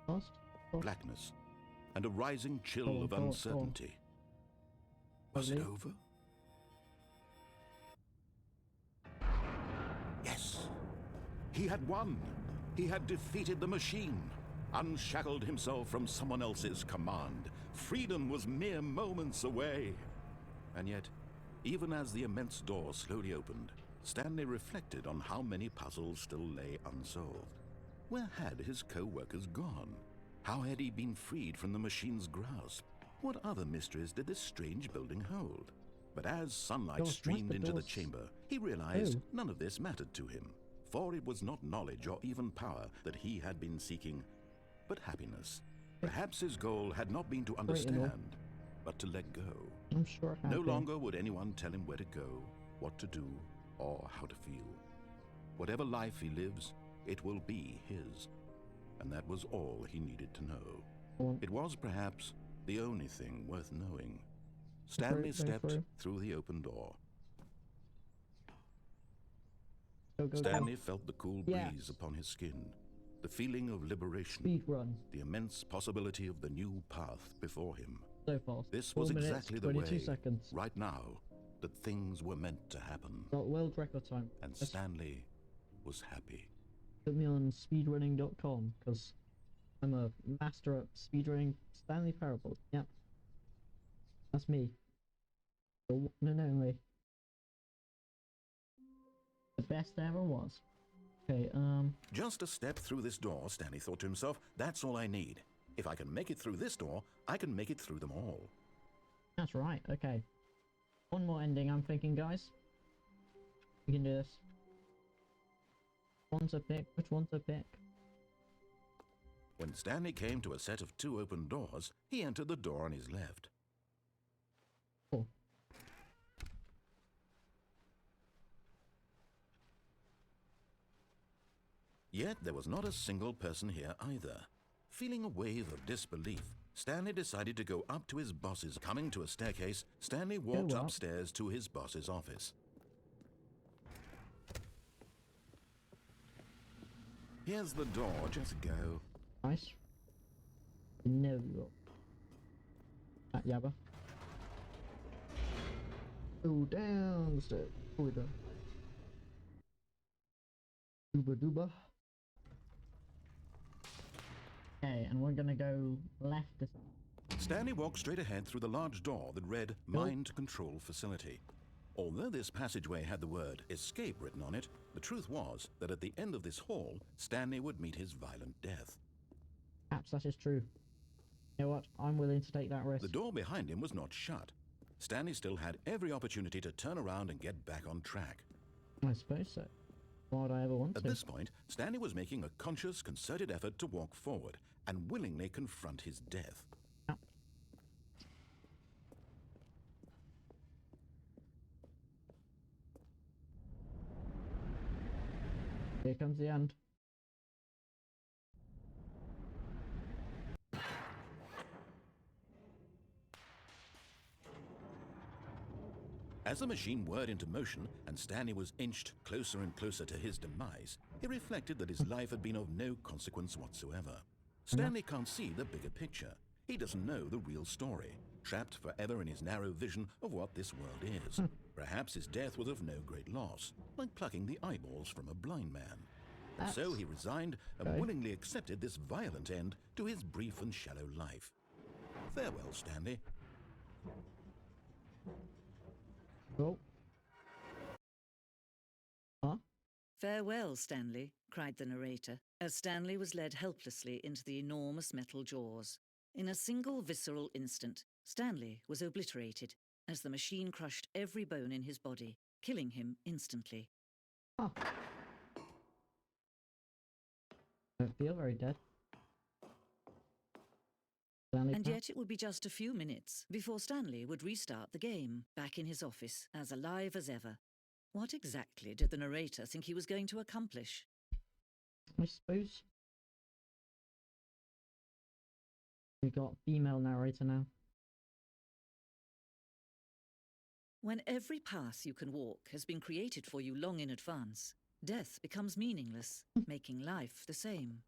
Speaker 1: Fast?
Speaker 2: blackness and a rising chill of uncertainty. Was it over? Yes. He had won. He had defeated the machine, unshackled himself from someone else's command. Freedom was mere moments away. And yet, even as the immense door slowly opened, Stanley reflected on how many puzzles still lay unsolved. Where had his co-workers gone? How had he been freed from the machine's grasp? What other mysteries did this strange building hold? But as sunlight streamed into the chamber, he realized none of this mattered to him, for it was not knowledge or even power that he had been seeking, but happiness. Perhaps his goal had not been to
Speaker 1: enough.
Speaker 2: understand, but to let go.
Speaker 1: I'm sure
Speaker 2: No
Speaker 1: happy.
Speaker 2: longer would anyone tell him where to go, what to do, or how to feel. Whatever life he lives, it will be his. And that was all he needed to know.
Speaker 1: Well,
Speaker 2: It was perhaps the only thing worth knowing. Stanley
Speaker 1: go
Speaker 2: stepped through the open door.
Speaker 1: go, go,
Speaker 2: Stanley felt the cool breeze
Speaker 1: Yes.
Speaker 2: upon his skin, the feeling of liberation,
Speaker 1: Speed run.
Speaker 2: the immense possibility of the new path before him.
Speaker 1: So fast.
Speaker 2: This
Speaker 1: 4
Speaker 2: was
Speaker 1: minutes,
Speaker 2: exactly the
Speaker 1: 22
Speaker 2: way,
Speaker 1: seconds.
Speaker 2: right now, that things were meant to happen.
Speaker 1: Got world record time.
Speaker 2: And
Speaker 1: Let's
Speaker 2: Stanley was happy.
Speaker 1: put me on speedrunning.com because I'm a master at speedrunning Stanley Parable. Yep. That's me. The one and only. The best there ever was. Okay,
Speaker 2: Just a step through this door, Stanley thought to himself, that's all I need. If I can make it through this door, I can make it through them all.
Speaker 1: that's right, okay. One more ending, I'm thinking, guys. We can do this. One to pick, which one to pick?
Speaker 2: When Stanley came to a set of 2 open doors, he entered the door on his left.
Speaker 1: Oh.
Speaker 2: Yet there was not a single person here either. Feeling a wave of disbelief, Stanley decided to go up to his boss's. Coming to a staircase, Stanley walked
Speaker 1: up.
Speaker 2: upstairs to his boss's office. Here's the door, just go.
Speaker 1: Nice. No. Yabba. Go down the stairs. Oh, down. Dooba dooba. Okay, and we're gonna go left this.
Speaker 2: Stanley walked straight ahead through the large door that read Mind Control Facility. Although this passageway had the word escape written on it, the truth was that at the end of this hall, Stanley would meet his violent death.
Speaker 1: Perhaps that is true. You know what? I'm willing to take that risk.
Speaker 2: The door behind him was not shut. Stanley still had every opportunity to turn around and get back on track.
Speaker 1: I suppose so. Why would I ever want
Speaker 2: At
Speaker 1: to?
Speaker 2: this point, Stanley was making a conscious, concerted effort to walk forward and willingly confront his death.
Speaker 1: Ow. Here comes the end.
Speaker 2: As the machine whirred into motion and Stanley was inched closer and closer to his demise, he reflected that his life had been of no consequence whatsoever. Stanley can't see the bigger picture. He doesn't know the real story, trapped forever in his narrow vision of what this world is. Perhaps his death was of no great loss, like plucking the eyeballs from a blind man. So he resigned and
Speaker 1: okay.
Speaker 2: willingly accepted this violent end to his brief and shallow life. Farewell, Stanley.
Speaker 1: Oh. Huh?
Speaker 5: "Farewell, Stanley," cried the narrator, as Stanley was led helplessly into the enormous metal jaws. In a single visceral instant, Stanley was obliterated as the machine crushed every bone in his body, killing him instantly.
Speaker 1: Oh. Don't feel very dead.
Speaker 5: And yet it would be just a few minutes before Stanley would restart the game, back in his office, as alive as ever. What exactly did the narrator think he was going to accomplish?
Speaker 1: I suppose we got female narrator now.
Speaker 5: When every path you can walk has been created for you long in advance, death becomes meaningless, making life the same.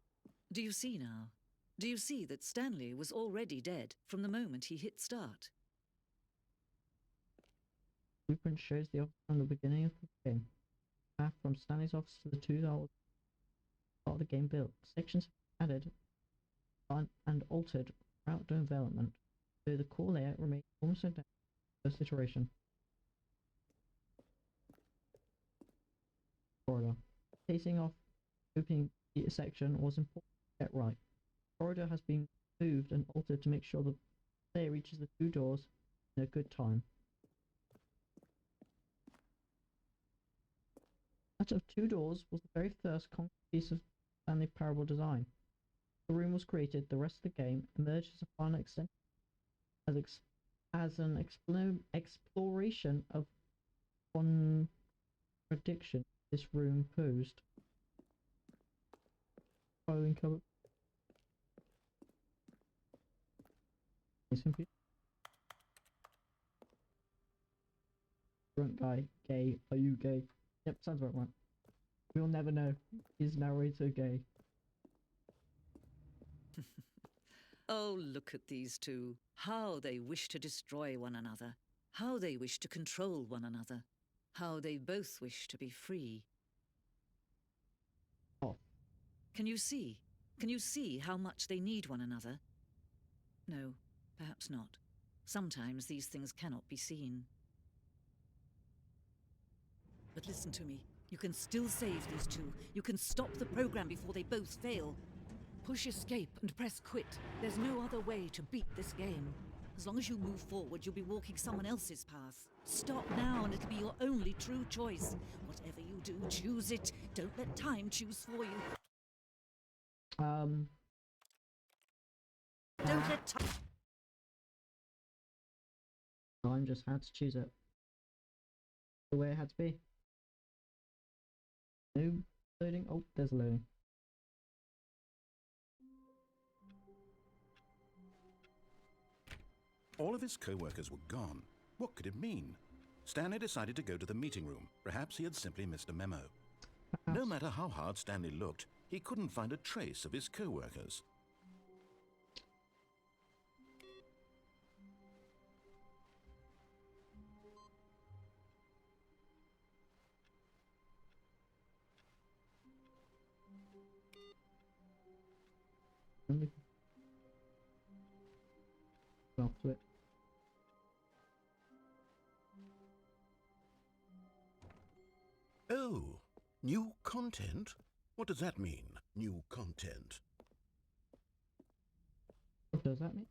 Speaker 5: Do you see now? Do you see that Stanley was already dead from the moment he hit start?
Speaker 1: Blueprint shows the office from the beginning of the game. Path from Stanley's office to the two that was part of the game built. Sections added and altered throughout the development, so the core layout remains almost identical to the first iteration. Corridor. Pacing off opening the section was important to get right. Corridor has been moved and altered to make sure the player reaches the two doors in a good time. That of two doors was the very first concrete piece of Stanley Parable design. the room was created, the rest of the game emerged as a final extension, as an exploration of contradiction this room posed. Following cover. Drunk guy, gay, are you gay? Yep, sounds about right. We'll never know. Is narrator gay?
Speaker 5: Oh, look at these two. How they wish to destroy one another. How they wish to control one another. How they both wish to be free.
Speaker 1: Oh.
Speaker 5: Can you see? Can you see how much they need one another? No, perhaps not. Sometimes these things cannot be seen. But listen to me. You can still save these two. You can stop the program before they both fail. Push escape and press quit. There's no other way to beat this game. As long as you move forward, you'll be walking someone else's path. Stop now and it'll be your only true choice. Whatever you do, choose it. Don't let time choose for you. Don't let time...
Speaker 1: Time just had to choose it. The way it had to be. No loading. Oh, there's a loading.
Speaker 2: All of his co-workers were gone. What could it mean? Stanley decided to go to the meeting room. Perhaps he had simply missed a memo. No matter how hard Stanley looked, he couldn't find a trace of his co-workers.
Speaker 1: Off to it.
Speaker 2: Oh, new content? What does that mean, new content?
Speaker 1: What does that mean?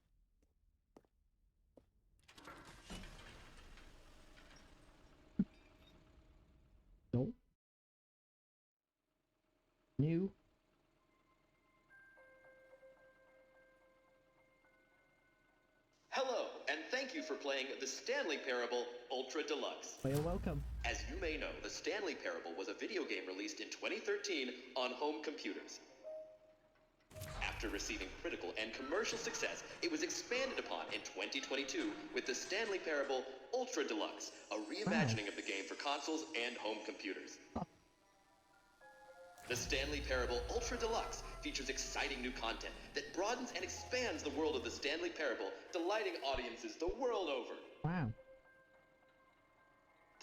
Speaker 1: No. New.
Speaker 6: Hello, and thank you for playing the Stanley Parable Ultra Deluxe.
Speaker 1: Well, you're welcome.
Speaker 6: As you may know, the Stanley Parable was a video game released in 2013 on home computers. After receiving critical and commercial success, it was expanded upon in 2022 with the Stanley Parable Ultra Deluxe, a reimagining of the game for consoles and home computers. The Stanley Parable Ultra Deluxe features exciting new content that broadens and expands the world of the Stanley Parable, delighting audiences the world over.
Speaker 1: Wow.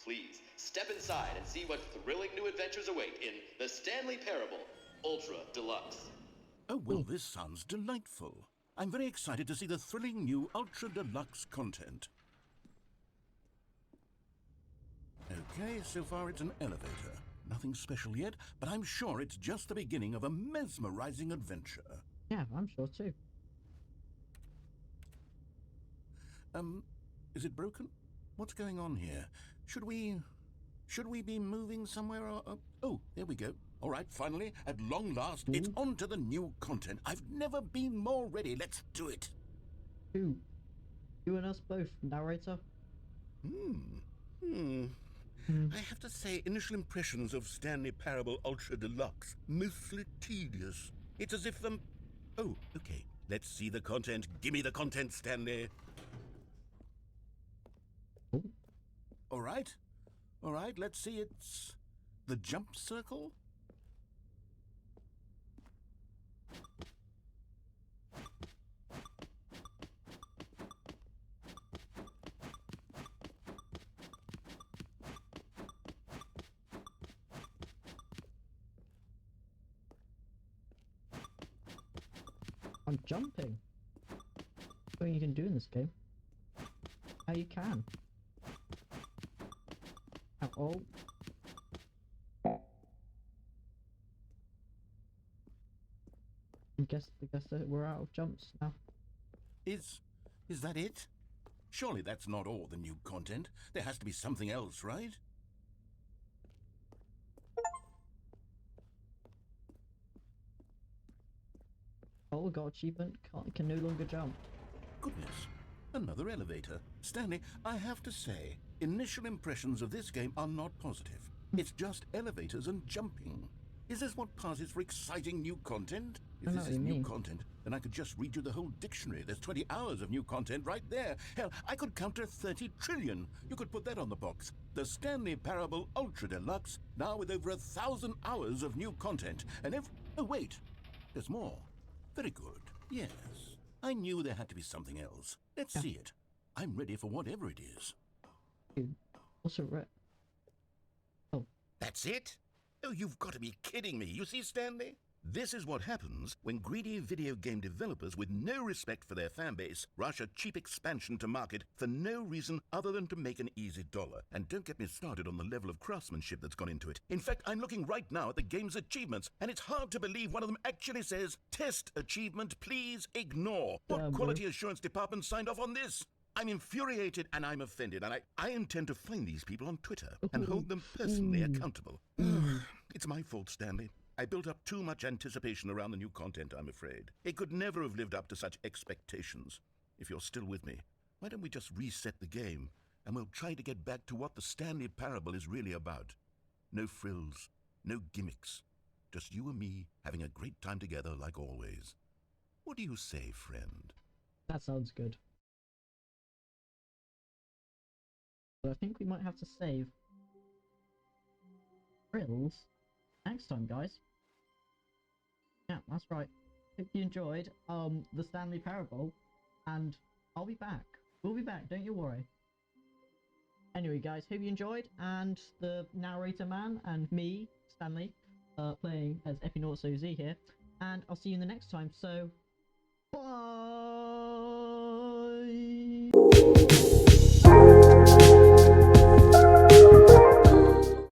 Speaker 6: Please, step inside and see what thrilling new adventures await in the Stanley Parable Ultra Deluxe.
Speaker 2: Oh, well, this sounds delightful. I'm very excited to see the thrilling new Ultra Deluxe content. Okay, so far it's an elevator. Nothing special yet, but I'm sure it's just the beginning of a mesmerizing adventure.
Speaker 1: Yeah, I'm sure too.
Speaker 2: Is it broken? What's going on here? Should we be moving somewhere or... oh, there we go. All right, finally, at long last, it's on to the new content. I've never been more ready. Let's do it.
Speaker 1: Who? You and us both, narrator.
Speaker 2: I have to say, initial impressions of Stanley Parable Ultra Deluxe, mostly tedious. It's as if oh, okay. Let's see the content. Gimme the content, Stanley. All right, let's see. It's the jump circle.
Speaker 1: I'm jumping. Nothing you can do in this game. How you can. Oh. I guess that we're out of jumps now.
Speaker 2: Is that it? Surely that's not all the new content. There has to be something else, right?
Speaker 1: Oh, got achievement. Can no longer jump.
Speaker 2: Goodness, another elevator. Stanley, I have to say, initial impressions of this game are not positive. It's just elevators and jumping. Is this what passes for exciting new content? If this is new content, then I could just read you the whole dictionary. There's 20 hours of new content right there. Hell, I could counter 30 trillion. You could put that on the box. The Stanley Parable Ultra Deluxe, now with over 1,000 hours of new content. And if... Oh, wait. There's more. Very good. Yes. I knew there had to be something else. Let's see it. I'm ready for whatever it is.
Speaker 1: Dude, also Oh.
Speaker 2: That's it? Oh, you've got to be kidding me. You see, Stanley? This is what happens when greedy video game developers with no respect for their fanbase rush a cheap expansion to market for no reason other than to make an easy dollar. And don't get me started on the level of craftsmanship that's gone into it. In fact, I'm looking right now at the game's achievements, and it's hard to believe one of them actually says, "Test achievement, please ignore." What quality assurance department signed off on this? I'm infuriated and I'm offended, and I intend to find these people on Twitter and hold them personally accountable. It's my fault, Stanley. I built up too much anticipation around the new content, I'm afraid. It could never have lived up to such expectations. If you're still with me, why don't we just reset the game, and we'll try to get back to what the Stanley Parable is really about. No frills, no gimmicks. Just you and me having a great time together like always. What do you say, friend?
Speaker 1: That sounds good. But I think we might have to save frills next time, guys. Yeah, that's right. Hope you enjoyed the Stanley Parable, and I'll be back. We'll be back, don't you worry. Anyway, guys, hope you enjoyed, and the narrator man and me, Stanley, playing as Epy-Norts-O-Z here, and I'll see you in the next time. So, bye.